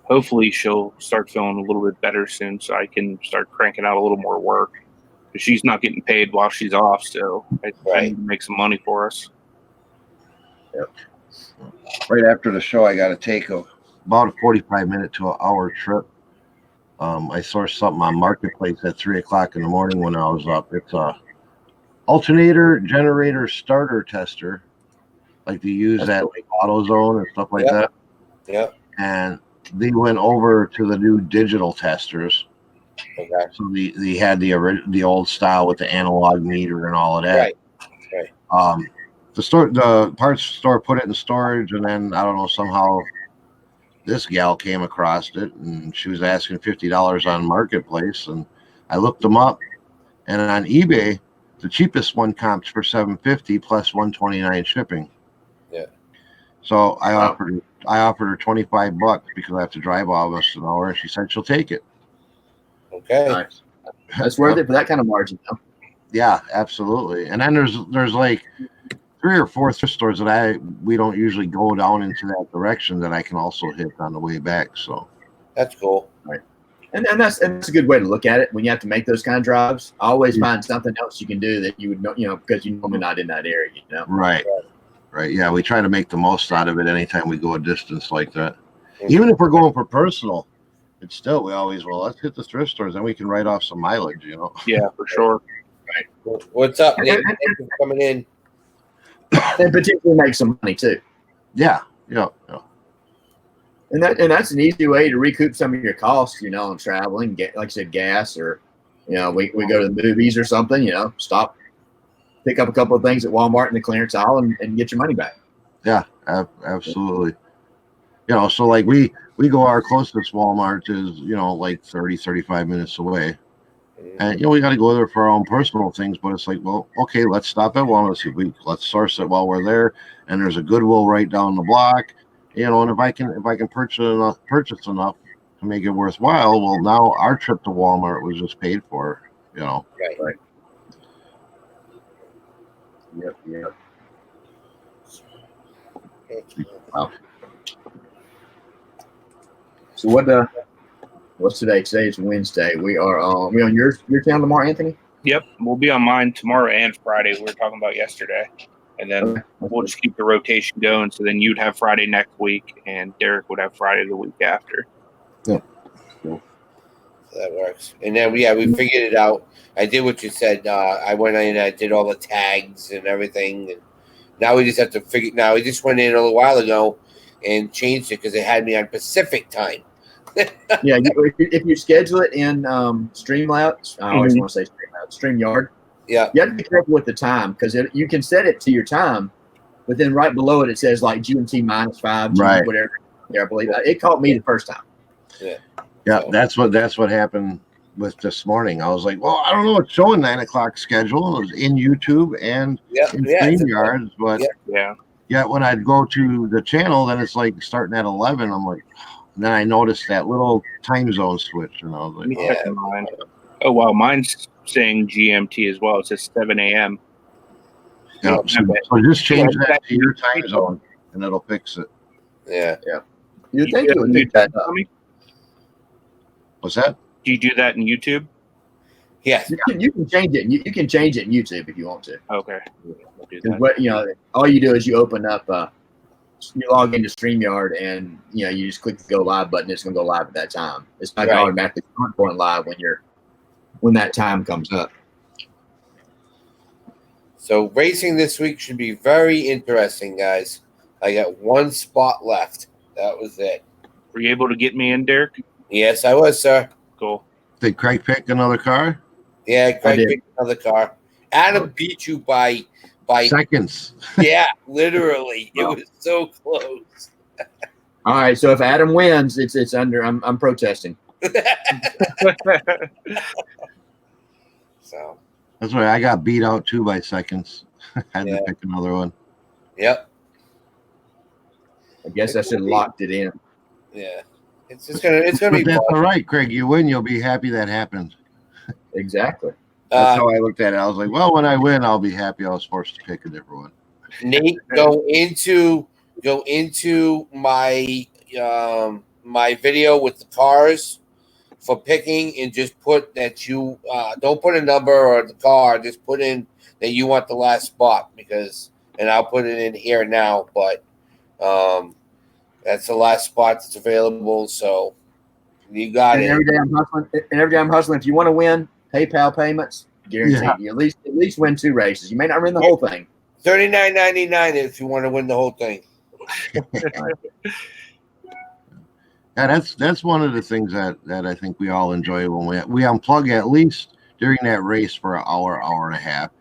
hopefully she'll start feeling a little bit better soon, so I can start cranking out a little more work. Because she's not getting paid while she's off, so I need to make some money for us. Yep. Right after the show, I got to take about a 45-minute to an hour trip. I sourced something on Marketplace at 3 o'clock in the morning when I was up. It's a alternator generator starter tester, like they use at like AutoZone and stuff like that. Yeah. And they went over to the new digital testers. Okay. So they had the old style with the analog meter and all of that. Right. The parts store put it in storage, and then I don't know, somehow this gal came across it, and she was asking $50 on Marketplace, and I looked them up, and on eBay, the cheapest one comps for $750 plus $129 shipping. Yeah. So I offered her $25 because I have to drive almost an hour, and she said she'll take it. Okay. Nice. That's worth it for that kind of margin, though. Yeah, absolutely. And then there's like 3 or 4 thrift stores that we don't usually go down into that direction that I can also hit on the way back. So that's cool. Right. And that's a good way to look at it when you have to make those kind of drives. Always find something else you can do that you would know, because you're normally not in that area, Right. Yeah, we try to make the most out of it anytime we go a distance like that. Even if we're going for personal, it's still, we always, let's hit the thrift stores, then we can write off some mileage, Yeah, for sure. Right. What's up, Nick? Thanks for coming in. And potentially make some money too. Yeah. And that's an easy way to recoup some of your costs, on traveling, like I said, gas, or we go to the movies or something, stop, pick up a couple of things at Walmart in the clearance aisle and get your money back. Yeah, absolutely. So like we go, our closest Walmart is, like 30, 35 minutes away. And, we got to go there for our own personal things, but it's like, well, okay, let's stop at Walmart. Let's source it while we're there. And there's a Goodwill right down the block, and if I can purchase enough to make it worthwhile, well, now our trip to Walmart was just paid for, Right. Yep. Wow. So what's today? Today is Wednesday. We on your town tomorrow, Anthony? Yep, we'll be on mine tomorrow and Friday. We were talking about yesterday, and then Okay. we'll just keep the rotation going. So then you'd have Friday next week, and Derek would have Friday the week after. That works. And then we figured it out. I did what you said. I went in and I did all the tags and everything. And now we just have to figure. Now we just went in a little while ago and changed it because it had me on Pacific time. Yeah, if you schedule it in Streamlabs, I always want to say StreamYard. Yeah. You have to be careful with the time because you can set it to your time, but then right below it says like GMT -5, Right. whatever. Yeah, I believe that. It caught me the first time. Yeah, So- that's what happened with this morning. I was like, well, I don't know. It's showing 9 o'clock schedule. It was in YouTube and Yeah. in Yeah. StreamYards, but Yeah, yet when I'd go to the channel, then it's like starting at 11. I'm like, and then I noticed that little time zone switch, and I was let like, me oh, check mine. Oh wow, mine's saying GMT as well. It says 7 a.m. yeah. So just change that to your time zone, and it'll fix it. Yeah. You'd think it would pick that up. What's that? Do you do that in YouTube? Yes. You can change it. You can change it in YouTube if you want to. Okay, we'll do 'Cause that. all you do is you open up, you log into StreamYard, and you just click the go live button. It's going to go live at that time. It's not Right. automatically going live when that time comes up. So racing this week should be very interesting, guys. I got one spot left. That was it. Were you able to get me in, Derek? Yes, I was, sir. Cool. Did Craig pick another car? Yeah, Craig did. picked another car. Adam beat you by Seconds. yeah, literally. It was so close. All right, so if Adam wins, it's under. I'm protesting. So That's why I got beat out too by seconds. I had Yeah. to pick another one. yep. I guess I should have locked it in. Yeah. It's gonna But be that's fun. all right, Craig. You win, you'll be happy that happened. Exactly. That's Uh, how I looked at it. I was like, well, when I win, I'll be happy I was forced to pick a different one. Nate, go into my my video with the cars for picking, and just put that you don't put a number or the car, just put in that you want the last spot, and I'll put it in here now, but that's the last spot that's available, so you got And it. every day I'm hustling. If you want to win, PayPal payments guaranteed. Yeah. You at least win 2 races. You may not win the whole thing. $39.99 if you want to win the whole thing. Yeah, that's one of the things that I think we all enjoy when we unplug at least during that race for an hour and a half.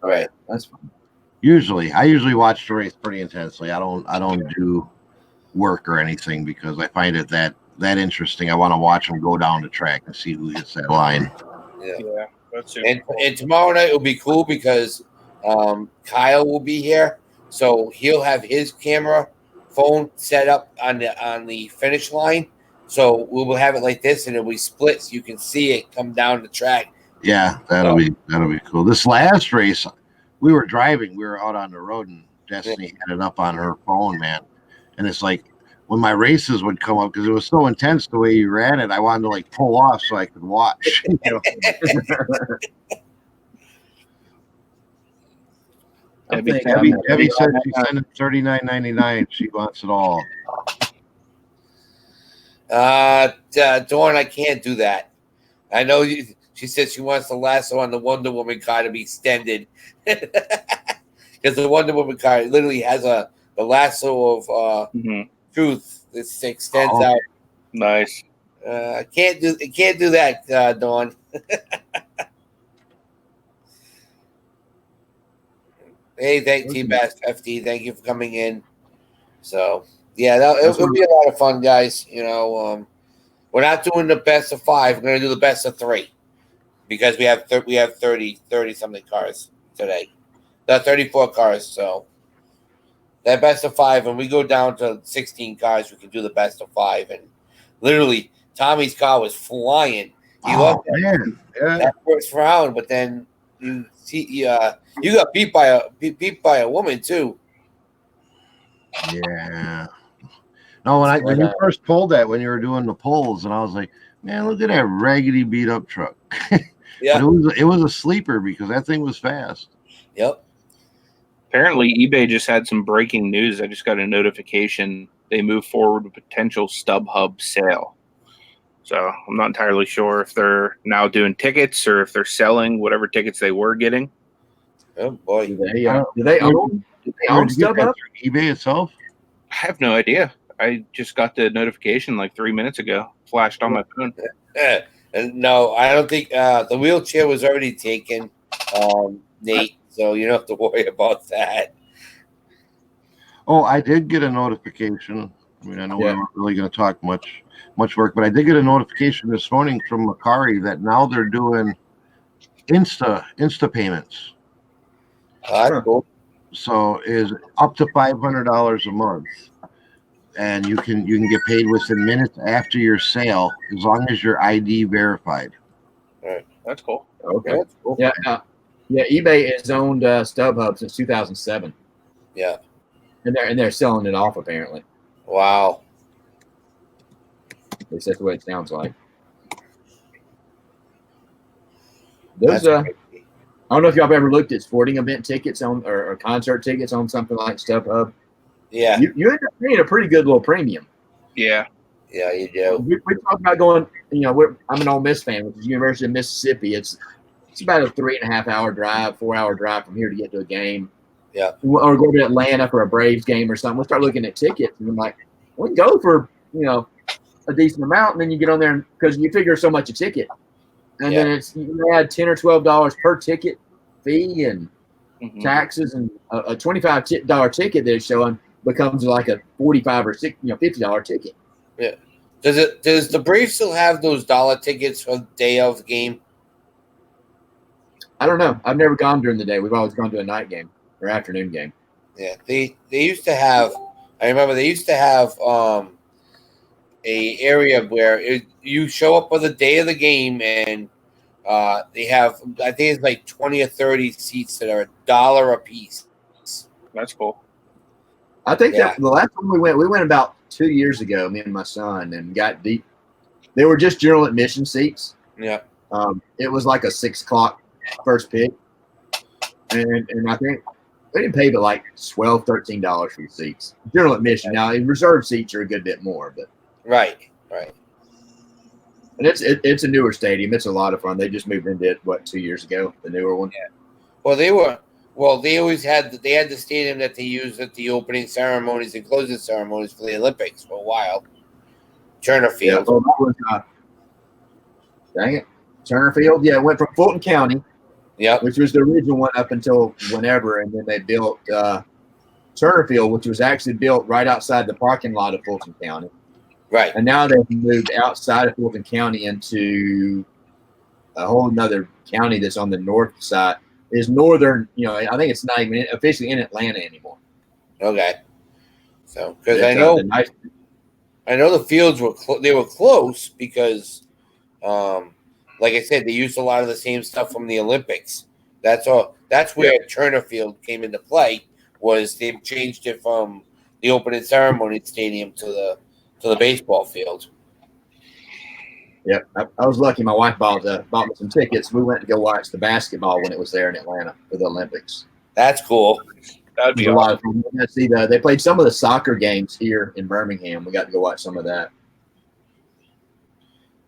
Right. That's fine. I usually watch the race pretty intensely. I don't do work or anything because I find it that interesting. I want to watch them go down the track and see who hits that line. Yeah, that's super And cool. and tomorrow night will be cool because Kyle will be here, so he'll have his camera phone set up on the finish line. So we will have it like this, and it'll be split, so you can see it come down the track. Yeah, that'll be cool. This last race, we were driving. We were out on the road, and Destiny had it up on her phone, man. And it's like when my races would come up, because it was so intense the way you ran it, I wanted to like pull off so I could watch. Debbie Debbie said she's sending $39.99. She wants it all. Dawn, I can't do that. I know you. She said she wants the lasso on the Wonder Woman car to be extended because the Wonder Woman car literally has the lasso of truth that extends out. Nice. I can't do that, Dawn. Hey, thank Team Bass FD. Thank you for coming in. So yeah, it'll be a lot of fun, guys. We're not doing the best of 5. We're gonna do the best of 3 because we have 30 something cars today. 34 cars. So that best of 5, and we go down to 16 cars, we can do the best of 5. And literally, Tommy's car was flying. He loved that first round, but then you see, you got beat by a woman too. Yeah. No, when you first pulled that, when you were doing the polls, and I was like, man, look at that raggedy beat up truck. Yeah. But it was a sleeper because that thing was fast. Yep. Apparently, eBay just had some breaking news. I just got a notification they moved forward with potential StubHub sale. So I'm not entirely sure if they're now doing tickets or if they're selling whatever tickets they were getting. Oh boy. Do they own StubHub? eBay itself? I have no idea. I just got the notification like 3 minutes ago. Flashed on my phone. And no, I don't think the wheelchair was already taken, Nate. So you don't have to worry about that. Oh, I did get a notification. I mean, I know we weren't really going to talk much work, but I did get a notification this morning from Macari that now they're doing Insta payments. That's cool. So is up to $500 a month, and you can get paid within minutes after your sale as long as your ID verified. That's cool. Okay. That's cool. Yeah. eBay has owned StubHub since 2007. Yeah. And they're selling it off apparently. Wow. At least that's what it sounds like. There's I don't know if y'all have ever looked at sporting event tickets on or concert tickets on something like StubHub. Yeah. You end up paying a pretty good little premium. Yeah. Yeah, you do. We talk about going. I'm an Ole Miss fan, which is University of Mississippi. It's about a 3.5 hour drive, 4 hour drive from here to get to a game. Yeah. Or go to Atlanta for a Braves game or something. We'll start looking at tickets, and I'm like, we can go for a decent amount, and then you get on there because you figure so much a ticket, and then it's you add $10 or $12 per ticket fee and taxes, and a $25 ticket they're showing becomes like a $45 or $50 ticket. Yeah. Does the Braves still have those dollar tickets for the day of the game? I don't know. I've never gone during the day. We've always gone to a night game or afternoon game. Yeah, they used to have. I remember they used to have a area where you show up for the day of the game, and they have. I think it's like 20 or 30 seats that are $1 a piece. That's cool. I think that the last time we went about 2 years ago, me and my son, and got deep. They were just general admission seats. Yeah. It was like a 6 o'clock first pick, and I think they didn't pay but like $12, $13 for the seats. General admission. Now, reserved seats are a good bit more, but right. And it's a newer stadium. It's a lot of fun. They just moved into it 2 years ago, the newer one. Yeah. Well, they always had the stadium that they used at the opening ceremonies and closing ceremonies for the Olympics for a while. Turner Field. Yeah, that was, dang it, Turner Field. Yeah, it went from Fulton County. Yep. Which was the original one up until whenever, and then they built Turner Field, which was actually built right outside the parking lot of Fulton County. Right. And now they've moved outside of Fulton County into a whole nother county that's on the north side. Is northern, I think it's not even officially in Atlanta anymore. Okay. So, because I know the fields were close because, like I said, they used a lot of the same stuff from the Olympics. That's all. That's where Turner Field came into play. Was they changed it from the opening ceremony stadium to the baseball field. Yep, I was lucky. My wife bought me some tickets. We went to go watch the basketball when it was there in Atlanta for the Olympics. That's cool. That'd be a lot of fun. They played some of the soccer games here in Birmingham. We got to go watch some of that.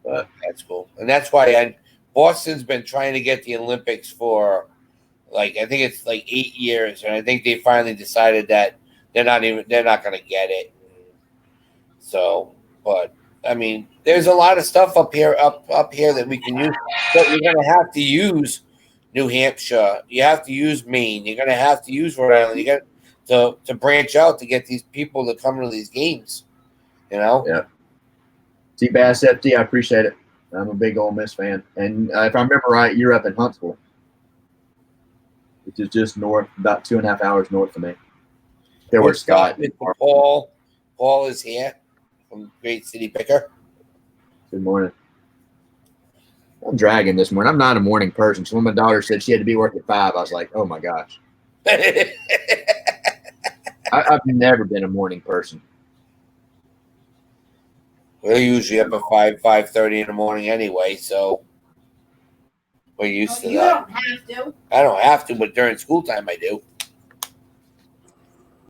But that's cool, and that's why Boston's been trying to get the Olympics for, I think it's 8 years, and I think they finally decided that they're not going to get it. So, but I mean, there's a lot of stuff up here that we can use, but you're going to have to use New Hampshire. You have to use Maine. You're going to have to use Rhode Island. You got to branch out to get these people to come to these games. Yeah. T-Bass FT, I appreciate it. I'm a big Ole Miss fan, and if I remember right, you're up in Huntsville, which is just north, about 2.5 hours north of me. There were Scott. Paul is here from Great City Picker. Good morning. I'm dragging this morning. I'm not a morning person. So when my daughter said she had to be working at 5, I was like, oh my gosh. I've never been a morning person. We're usually up at 5:30 in the morning anyway, so. We're used to You that. don't have to. I don't have to, but during school time I do.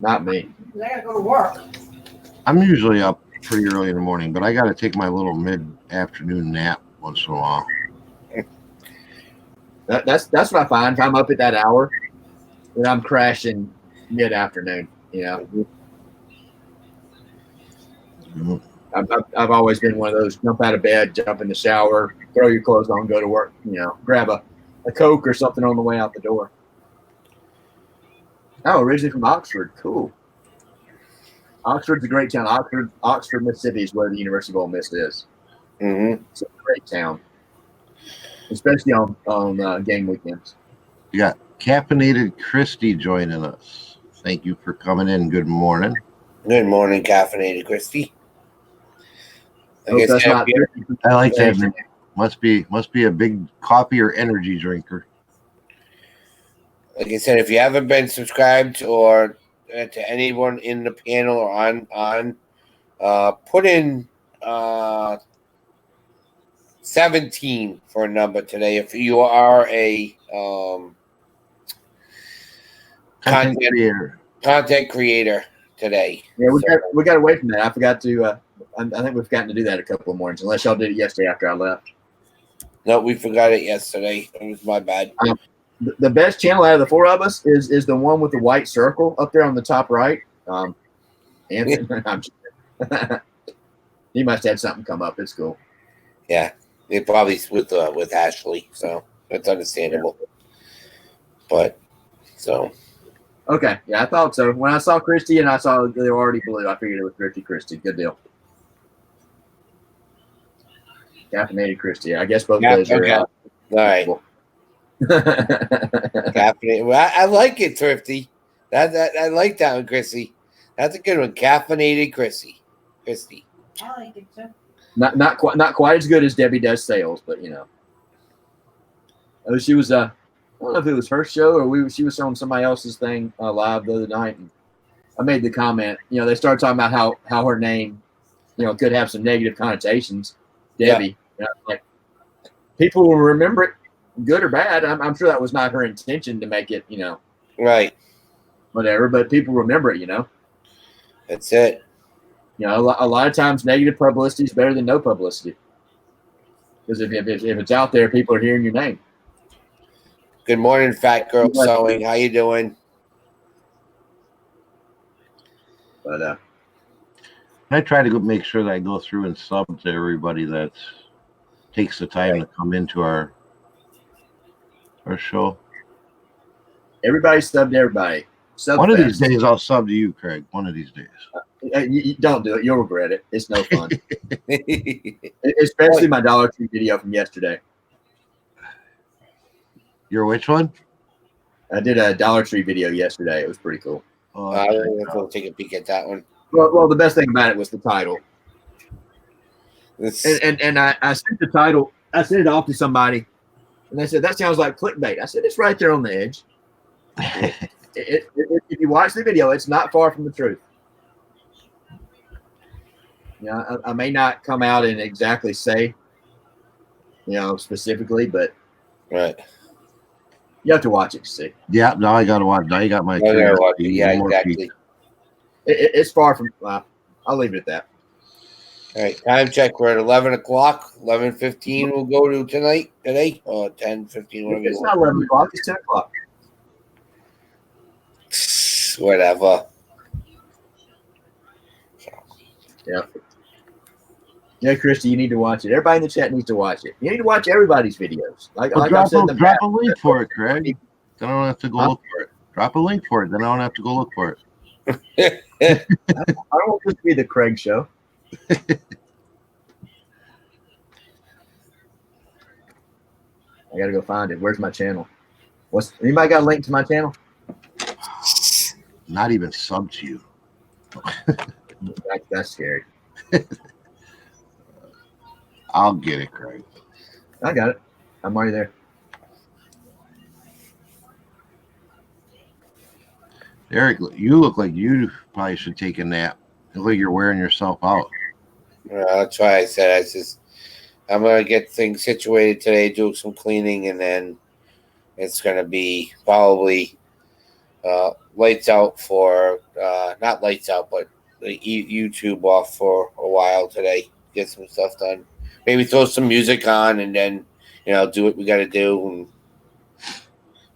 Not me. 'Cause I gotta go to work. I'm usually up pretty early in the morning, but I got to take my little mid-afternoon nap once in a while. That's what I find. If I'm up at that hour, then I'm crashing mid-afternoon. You know, Mhm. I've always been one of those jump out of bed, jump in the shower, throw your clothes on, go to work. You know, grab a Coke or something on the way out the door. Oh, originally from Oxford. Cool. Oxford's a great town. Oxford, Mississippi is where the University of Ole Miss is. Mm-hmm. It's a great town, especially on game weekends. We got Caffeinated Christy joining us. Thank you for coming in. Good morning. Good morning, caffeinated Christy. I hope that's not. I like that name. Must be a big coffee or energy drinker. Like I said, if you haven't been subscribed or to anyone in the panel or on, put in 17 for a number today. If you are a Content creator. content creator today. Yeah, we got away from that. I forgot to. I think we've gotten to do that a couple of mornings, unless y'all did it yesterday after I left. No, we forgot it yesterday. It was my bad. The best channel out of the four of us is the one with the white circle up there on the top right. Anthony, I'm just, he must have had something come up. It's cool. Yeah, it probably with Ashley, so that's understandable. But so Okay, yeah, I thought so. When I saw Christy and I saw they were already blue, I figured it was Christy. Good deal. Caffeinated Christy. I guess both yeah, those are okay. All right. Caffeinated. Well, I like it, Thrifty. That I like that one, Chrissy. That's a good one. Caffeinated Chrissy. Christy. I like it too. not quite as good as Debbie does sales, but you know. Oh, she was I don't know if it was her show or she was on somebody else's thing live the other night, and I made the comment. You know, they started talking about how her name, you know, could have some negative connotations. Debbie, you know, like people will remember it, good or bad. I'm sure that was not her intention to make it, you know, Right. whatever. But people remember it, you know. That's it. You know, a lot of times negative publicity is better than no publicity, because if it's out there, people are hearing your name. Good morning, Fat Girl Sewing. How you doing? But I try to make sure that I go through and sub to everybody that takes the time to come into our show. everybody subbed to everybody. One of these days, I'll sub to you, Craig. One of these days. You don't do it. You'll regret it. It's no fun. Especially my Dollar Tree video from yesterday. Your which one? I did a Dollar Tree video yesterday. It was pretty cool. Oh, I will take a peek at that one. Well, the best thing about it was the title. And I sent the title. I sent it off to somebody, and they said that sounds like clickbait. I said it's right there on the edge. If you watch the video, it's not far from the truth. You know, I may not come out and exactly say, you know, specifically, but Right. you have to watch it to see. Yeah, now I got to watch. Now you got my. I gotta watch it. curiosity. Yeah, One more exactly. peek. It's far from. I'll leave it at that. All right, time check. We're at 11 o'clock. 11:15 we'll go to today, or 10:15, whatever It's you not want. 11 o'clock. It's 10 o'clock. Whatever. Yeah. Yeah, Christy, you need to watch it. Everybody in the chat needs to watch it. You need to watch everybody's videos. Like I Drop said, in the a past. link for it, Craig. Then I don't have to go look for it. Drop a link for it. Then I don't have to go look for it. I don't want this to be the Craig show. I gotta go find it. Where's my channel? Anybody got a link to my channel? Not even sub to you. That's scary. I'll get it, Craig. I got it. I'm already there. Eric, you look like you probably should take a nap. You look like you're wearing yourself out. That's why I said I'm gonna get things situated today, do some cleaning, and then it's gonna be probably lights out for not lights out, but the YouTube off for a while today. Get some stuff done. Maybe throw some music on, and then do what we got to do. And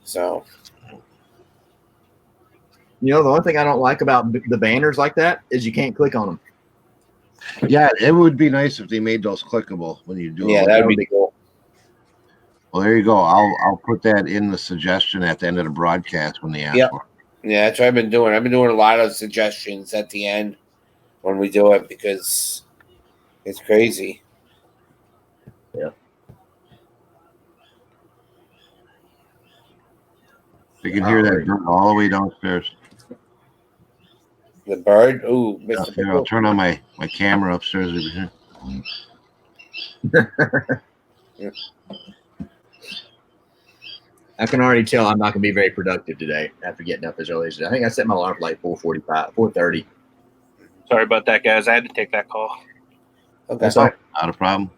so, The only thing I don't like about the banners like that is you can't click on them. Yeah, it would be nice if they made those clickable when you do yeah, it. that'd be cool. Well, there you go. I'll put that in the suggestion at the end of the broadcast when they ask Yep. for it. Yeah, that's what I've been doing. I've been doing a lot of suggestions at the end when we do it because it's crazy. Yeah. You can hear that bird all the way downstairs. The bird, ooh, Yeah, Mr. here, I'll turn on my camera upstairs over here. I can already tell I'm not going to be very productive today after getting up as early as I think I set my alarm for like 4:45, 4:30. Sorry about that, guys. I had to take that call. Okay. That's all right. Not a problem.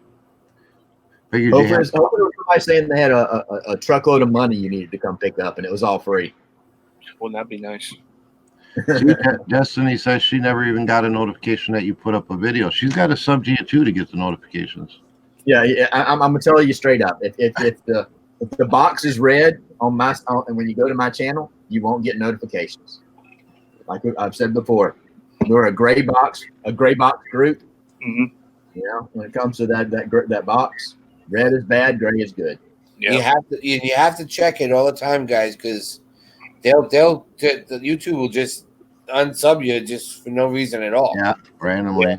Figured you Hopefully, had, it was somebody saying they had a truckload of money you needed to come pick up, and it was all free. Wouldn't that be nice? see, Destiny says she never even got a notification that you put up a video. She's got to sub to you too to get the notifications. Yeah, I'm gonna tell you straight up. If the box is red on and when you go to my channel, you won't get notifications. Like I've said before, we're a gray box group. Mm-hmm. When it comes to that box, red is bad, gray is good. Yeah. You have to check it all the time, guys, because the YouTube will just unsub you just for no reason at all. Yeah, randomly. Yeah.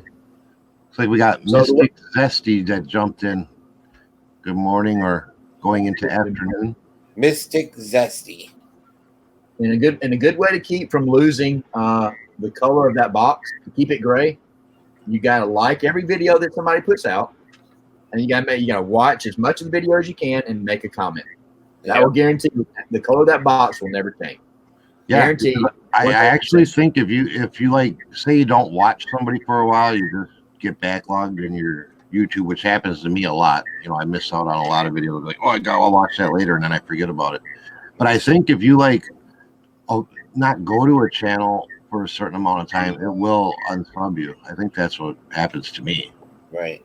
It's like we got So Mystic Zesty that jumped in. Good morning or going into afternoon. Mystic Zesty. And a good way to keep from losing the color of that box, to keep it gray, you gotta like every video that somebody puts out, and you gotta watch as much of the video as you can and make a comment. That will guarantee the color of that box will never change. Yeah, Guarantee. I actually think if you like, say you don't watch somebody for a while, you just get backlogged in your YouTube, which happens to me a lot. I miss out on a lot of videos. Like, I'll watch that later, and then I forget about it. But I think if you not go to a channel for a certain amount of time, it will unsub you. I think that's what happens to me. Right.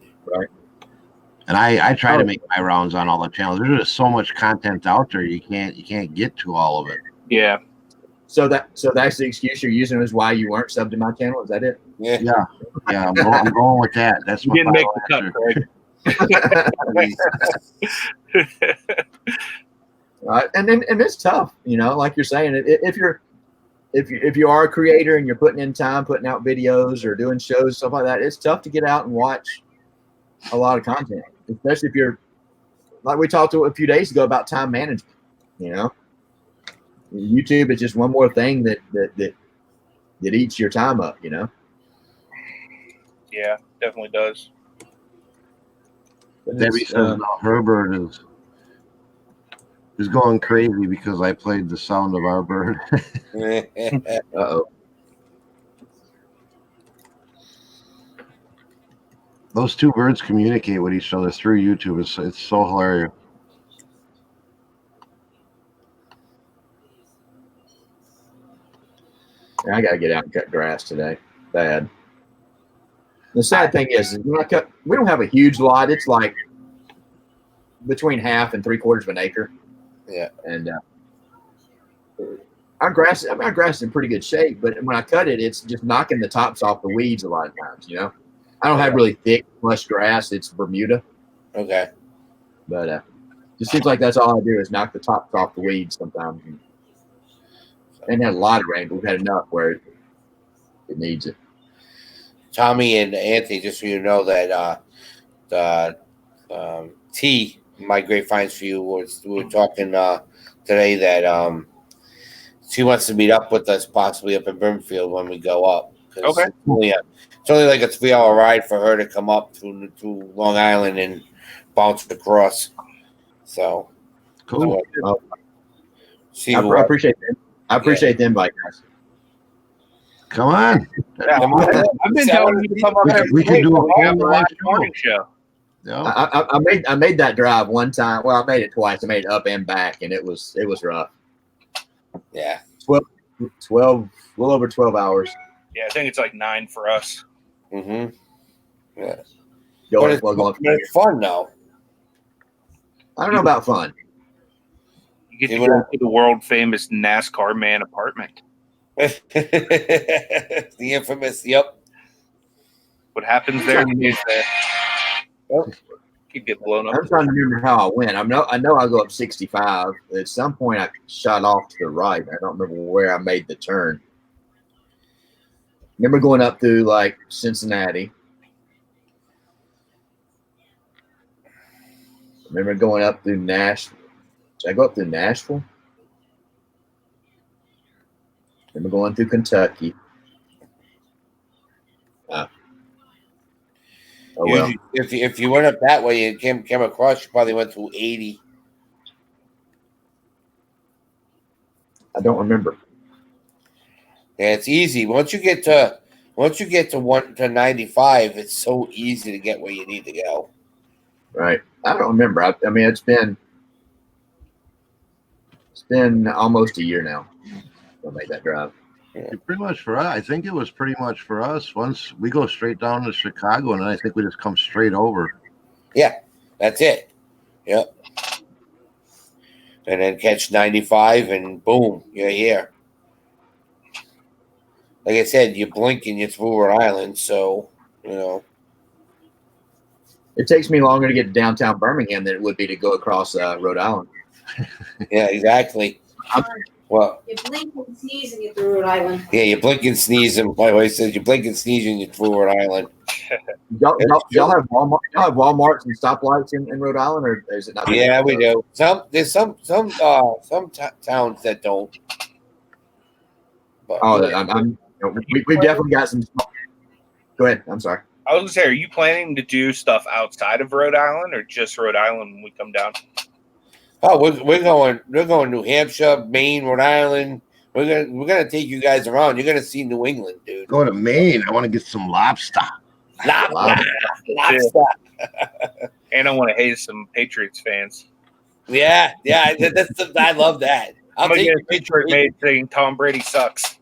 And I try to make my rounds on all the channels. There's just so much content out there, you can't get to all of it. Yeah. So that's the excuse you're using is why you weren't subbed to my channel. Is that it? Yeah. Yeah. I'm going with that. That's You my didn't make final the cut, Craig. Right. And it's tough, like you're saying, if you are a creator and you're putting in time, putting out videos or doing shows, stuff like that, it's tough to get out and watch a lot of content, especially if you're like we talked a few days ago about time management. YouTube is just one more thing that eats your time up. Yeah, definitely does. Debbie says no, Herbert is going crazy because I played the sound of our bird. Uh-oh. Those two birds communicate with each other through YouTube. It's so hilarious. I got to get out and cut grass today. Bad. The sad thing is we don't have a huge lot. It's like between half and 3/4 of an acre. Yeah. And our grass is in pretty good shape, but when I cut it, it's just knocking the tops off the weeds a lot of times. I don't have really thick, lush grass. It's Bermuda. Okay. But just seems like that's all I do is knock the tops off the weeds sometimes. And had a lot of rain, but we've had enough where it needs it. Tommy and Anthony, just so you know that T, my great finds for you, we were talking today that she wants to meet up with us possibly up in Brimfield when we go up. Okay. It's only like a 3-hour ride for her to come up through Long Island and bounce across. So Cool. I appreciate it. I appreciate the invite, guys. Come on. Yeah, I've been telling you to come up We can do a whole live morning show. Yeah. I made that drive one time. Well, I made it twice. I made it up and back, and it was rough. Yeah. 12, a little over 12 hours. Yeah, I think it's like 9 for us. Mm-hmm. Yeah. Going, But it's fun though. I don't know about fun. You get to go to the world famous NASCAR man apartment. The infamous, yep. What happens there? Keep getting blown up. I'm trying to remember how I went. I know I go up 65. At some point, I shot off to the right. I don't remember where I made the turn. Remember going up through like Cincinnati. Remember going up through Nashville. Did I go up through Nashville? Remember going through Kentucky. Oh well. If you went up that way and came across, you probably went through 80. I don't remember. Yeah, it's easy. Once you get to 95, it's so easy to get where you need to go. Right. I don't remember. I mean, it's been almost a year now. I made that drive. Pretty much for us. I think it was pretty much for us. Once we go straight down to Chicago, and then I think we just come straight over. Yeah, that's it. Yep. And then catch 95, and boom, you're here. Like I said, you blink and you're through Rhode Island, so you know. It takes me longer to get to downtown Birmingham than it would be to go across Rhode Island. Yeah, exactly. Well, You blink and sneeze and you're through Rhode Island. yeah, you blink and sneeze, and my wife says you blink and sneeze and you're through Rhode Island. Y'all have Walmart. Y'all have Walmarts and stoplights in Rhode Island, or is it not? Yeah, we do. There's some towns that don't. But, We've definitely got some. Go ahead. I'm sorry. I was gonna say, are you planning to do stuff outside of Rhode Island or just Rhode Island when we come down? oh, we're going New Hampshire, Maine, Rhode Island. We're gonna take you guys around. You're gonna see New England, dude. Go to Maine. I want to get some lobster. Lobster. And I want to hate some Patriots fans. Yeah. I love that. I'm gonna get a picture made saying Tom Brady sucks.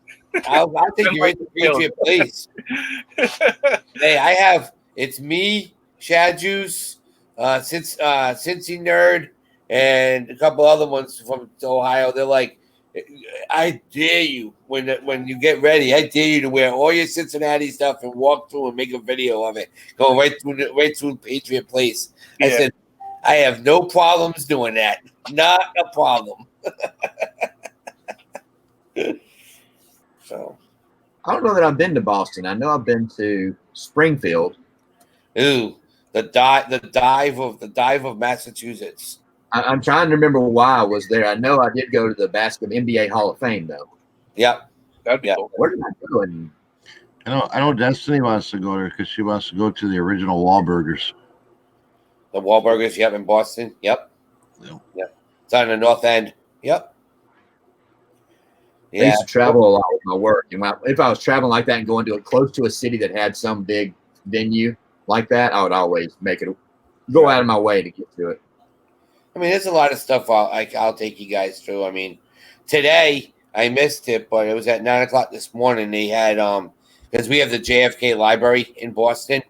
I'll take you right to Patriot Place. Hey, it's me, Shad Juice, Cincy Nerd, and a couple other ones from Ohio. They're like, I dare you when you get ready. I dare you to wear all your Cincinnati stuff and walk through and make a video of it. Go right through Patriot Place. I said, I have no problems doing that. Not a problem. So, I don't know that I've been to Boston. I know I've been to Springfield. ooh, the dive of Massachusetts. I'm trying to remember why I was there. I know I did go to the NBA Hall of Fame though. Yep. That'd be cool. Where did I go? And I know Destiny wants to go there because she wants to go to the original Wahlburgers. The Wahlburgers, yep, in Boston. Yep. Yep. It's on the north end. Yep. I used to travel a lot with my work. And if I was traveling like that and going to close to a city that had some big venue like that, I would always go out of my way to get to it. I mean, there's a lot of stuff I'll take you guys through. I mean, today I missed it, but it was at 9:00 this morning. They had because we have the JFK Library in Boston,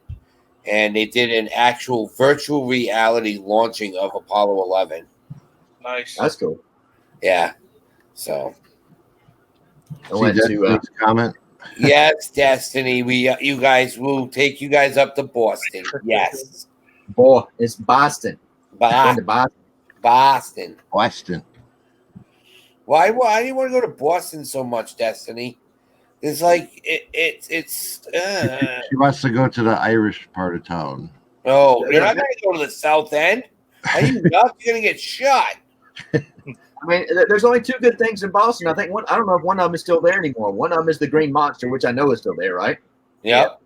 and they did an actual virtual reality launching of Apollo 11. Nice. That's cool. Yeah. So. I went to comment. Yes, Destiny. You guys will take you guys up to Boston. Yes. Boy, it's Boston. Boston. Boston. Why do you want to go to Boston so much, Destiny? It's like it's. She wants to go to the Irish part of town. No, you're not going to go to the South End. Are you nuts? You're going to get shot. I mean, there's only two good things in Boston. I think I don't know if one of them is still there anymore. One of them is the Green Monster, which I know is still there, right? Yep.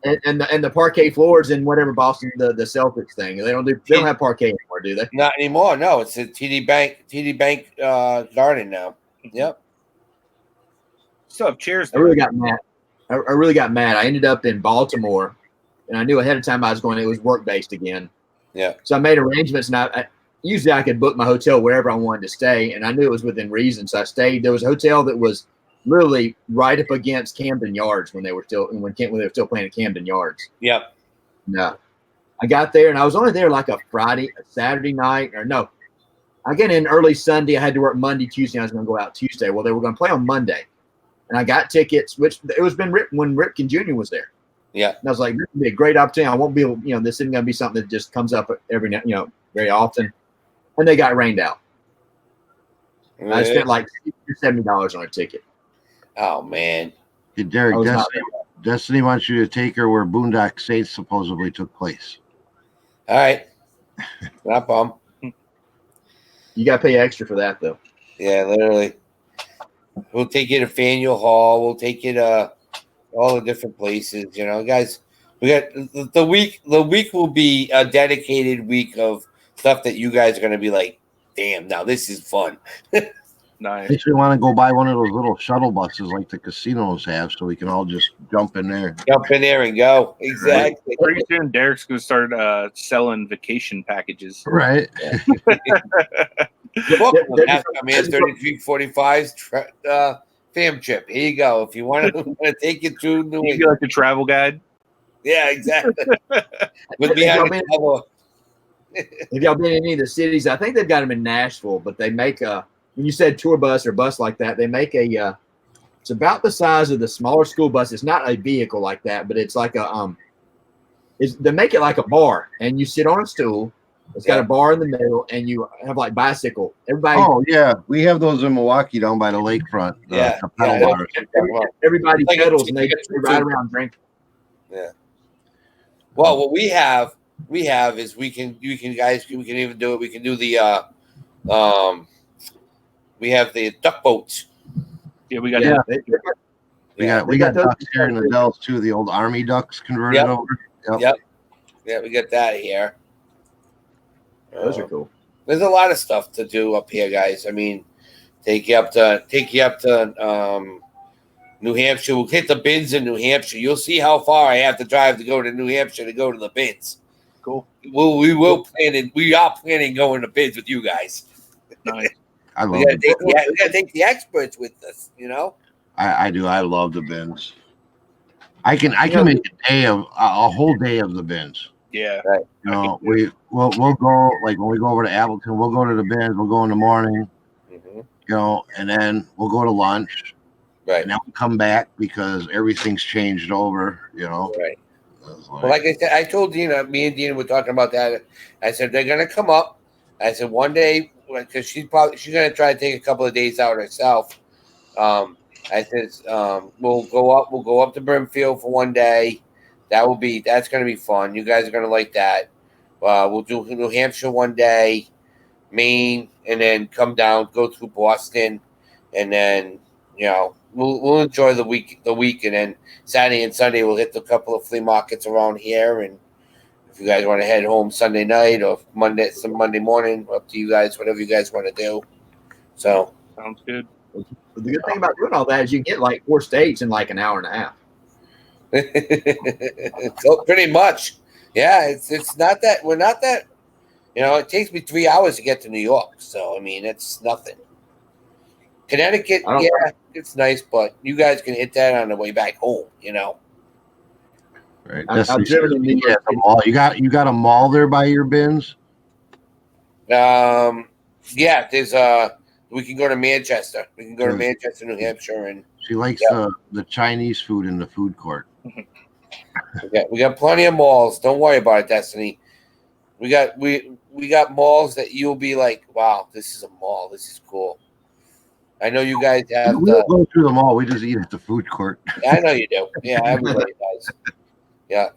And the parquet floors in whatever Boston the Celtics thing. They don't have parquet anymore, do they? Not anymore. No, it's a TD Bank Garden now. Yep. Still have chairs. I really got mad. I ended up in Baltimore and I knew ahead of time I was going. It was work based again. Yeah. So I made arrangements, and I usually I could book my hotel wherever I wanted to stay, and I knew it was within reason. So I stayed. There was a hotel that was literally right up against Camden Yards when they were still playing at Camden Yards. Yep. No, I got there, and I was only there like a Saturday night, or no. I get in early Sunday. I had to work Monday, Tuesday. I was going to go out Tuesday. Well, they were going to play on Monday, and I got tickets. Which it was when Ripken Jr. was there. Yeah. And I was like, this would be a great opportunity. I won't be able, this isn't going to be something that just comes up every now, very often. And they got rained out. Really? I spent like $70 on a ticket. Oh man. Hey, Derek, Destiny wants you to take her where Boondock Saints supposedly took place. All right. Not problem. You got to pay extra for that, though. Yeah, literally. We'll take you to Faneuil Hall. We'll take you to all the different places. Guys, we got the week. The week will be a dedicated week of stuff that you guys are going to be like, damn, now this is fun. Nice. Makes me want to go buy one of those little shuttle buses like the casinos have, so we can all just jump in there. Jump in there and go. Exactly. Pretty soon, Derek's going to start selling vacation packages. Right. That's Man's 3345's fam trip. Here you go. If you want to take you to New You England. be like a travel guide. Yeah, exactly. With behind the cover. Have y'all been in any of the cities? I think they've got them in Nashville, but they make when you said tour bus or bus like that, they make it's about the size of the smaller school bus. It's not a vehicle like that, but it's like they make it like a bar, and you sit on a stool. It's got a bar in the middle, and you have like bicycle. Everybody. Oh yeah, we have those in Milwaukee down by the lakefront. Everybody Like pedals and they like ride around drinking. Yeah. Well, what we have is we can even do it. We can do the we have the duck boats. Yeah, we got We got ducks here in the Dells too. The old Army ducks converted over. Yep. Yeah, we got that here. Those are cool. There's a lot of stuff to do up here, guys. I mean, take you up to New Hampshire. We'll hit the bins in New Hampshire. You'll see how far I have to drive to go to New Hampshire to go to the bins. Cool. We are planning going to bins with you guys. Nice. I love We gotta take the experts with us, I do. I love the bins. I can make a whole day of the bins. Yeah. Right. We'll go, like when we go over to Appleton, we'll go to the bins. We'll go in the morning, and then we'll go to lunch. Right. And then we'll come back because everything's changed over. Right. Well, like I said, I told Dina, me and Dina were talking about that. I said they're gonna come up. I said one day, because she's gonna try to take a couple of days out herself. I said we'll go up to Brimfield for one day. That's gonna be fun. You guys are gonna like that. We'll do New Hampshire one day, Maine, and then come down, go through Boston, and then we'll enjoy the week, and then Saturday and Sunday we'll hit a couple of flea markets around here. And if you guys want to head home Sunday night or Monday morning, up to you guys, whatever you guys want to do. So sounds good. The good thing about doing all that is you get like 4 states in like an hour and a half. So pretty much, yeah. It's not that we're not that. It takes me 3 hours to get to New York, so I mean it's nothing. Connecticut, it's nice, but you guys can hit that on the way back home. Right. I've driven in New York. Mall. You got a mall there by your bins? Yeah. There's we can go to Manchester. We can go to Manchester, New Hampshire, and she likes the Chinese food in the food court. we got plenty of malls. Don't worry about it, Destiny. We got malls that you'll be like, wow, this is a mall. This is cool. I know you guys have. We don't go through the mall. We just eat at the food court. I know you do. Yeah, everybody does. Yeah.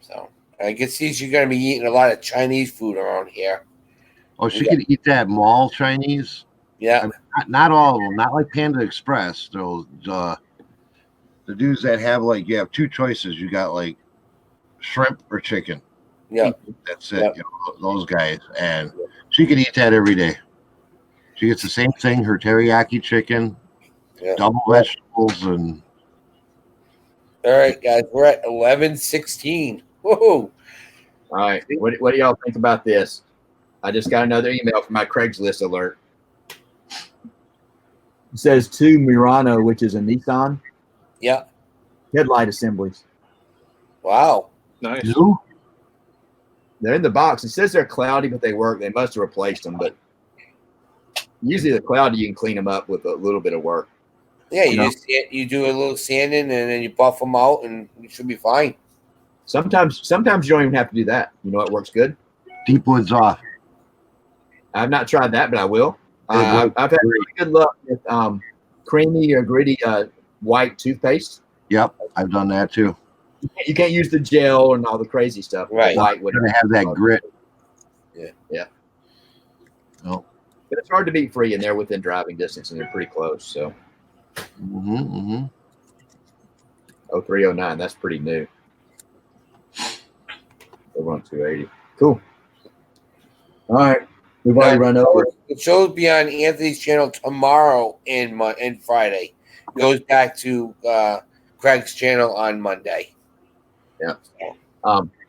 So I can see you're going to be eating a lot of Chinese food around here. Oh, she could eat that mall Chinese. Yeah. I mean, not all of them. Not like Panda Express. Those the dudes that have you have 2 choices. You got like shrimp or chicken. Yeah. That's it. Those guys, and she could eat that every day. She gets the same thing. Her teriyaki chicken, double vegetables, and All right, guys, we're at 11:16. Whoa! All right. What do y'all think about this? I just got another email from my Craigslist alert. It says to Murano, which is a Nissan, Yeah. headlight assemblies. Wow. Nice. New? They're in the box. It says they're cloudy, but they work. They must have replaced them. But usually the cloudy, you can clean them up with a little bit of work. Yeah, you No. just you do a little sanding and then you buff them out, and you should be fine. Sometimes you don't even have to do that. You know what works good? Deep woods off. I've not tried that, but I will. It works I've had really good luck with creamy or gritty white toothpaste. Yep, I've done that too. You can't use the gel and all the crazy stuff. Right. White would Gonna have that grit. Yeah. Oh. But it's hard to beat free, and they're within driving distance, and they're pretty close. So, 0309, that's pretty new. They run 280. Cool. All right, we've already run over. The show will be on Anthony's channel tomorrow and Friday. Goes back to Craig's channel on Monday. Yeah.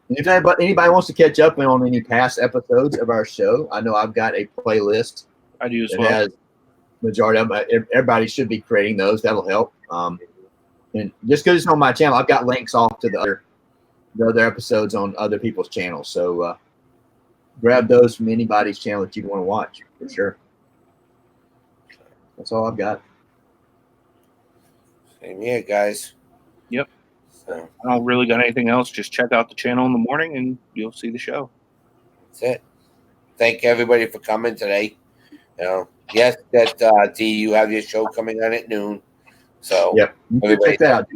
If anybody wants to catch up on any past episodes of our show, I know I've got a playlist I do as that well. has majority of them. Everybody should be creating those. That'll help. And just because it's on my channel, I've got links off to the other episodes on other people's channels. So grab those from anybody's channel that you want to watch for sure. That's all I've got. Same here, guys. Yep. So I don't really got anything else. Just check out the channel in the morning and you'll see the show. that's it. Thank everybody for coming today. You know, yes, that D, you have your show coming on at noon. So Yep. You can everybody check that out.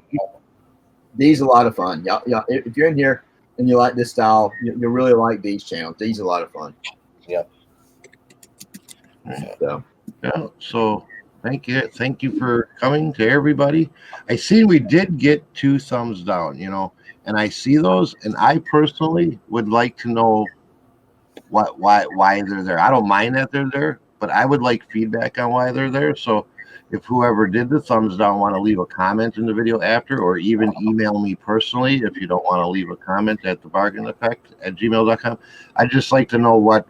D's a lot of fun. Y'all, if you're in here and you like this style, you'll really like D's channel. D's a lot of fun. Yep. So Yeah. So thank you for coming to everybody. I see we did get 2 thumbs down, and I see those, and I personally would like to know why they're there. I don't mind that they're there, but I would like feedback on why they're there. So if whoever did the thumbs down want to leave a comment in the video after, or even email me personally if you don't want to leave a comment at thebargaineffect@gmail.com, I'd just like to know what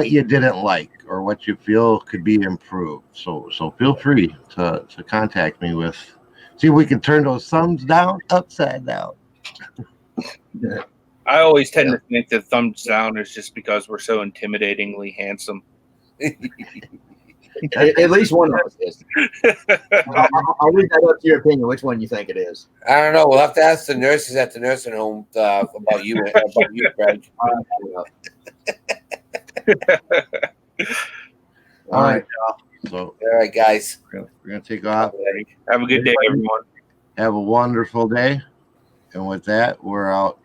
you didn't like or what you feel could be improved. So feel free to contact me with, see if we can turn those thumbs down upside down. I always tend to think that thumbs down is just because we're so intimidatingly handsome. at least one of us is. I'll leave that up to your opinion. Which one you think it is? I don't know. We'll have to ask the nurses at the nursing home about you, Greg. All right. So All right, guys. we're gonna take off. Have a good day, everyone. Have a wonderful day. And with that, we're out.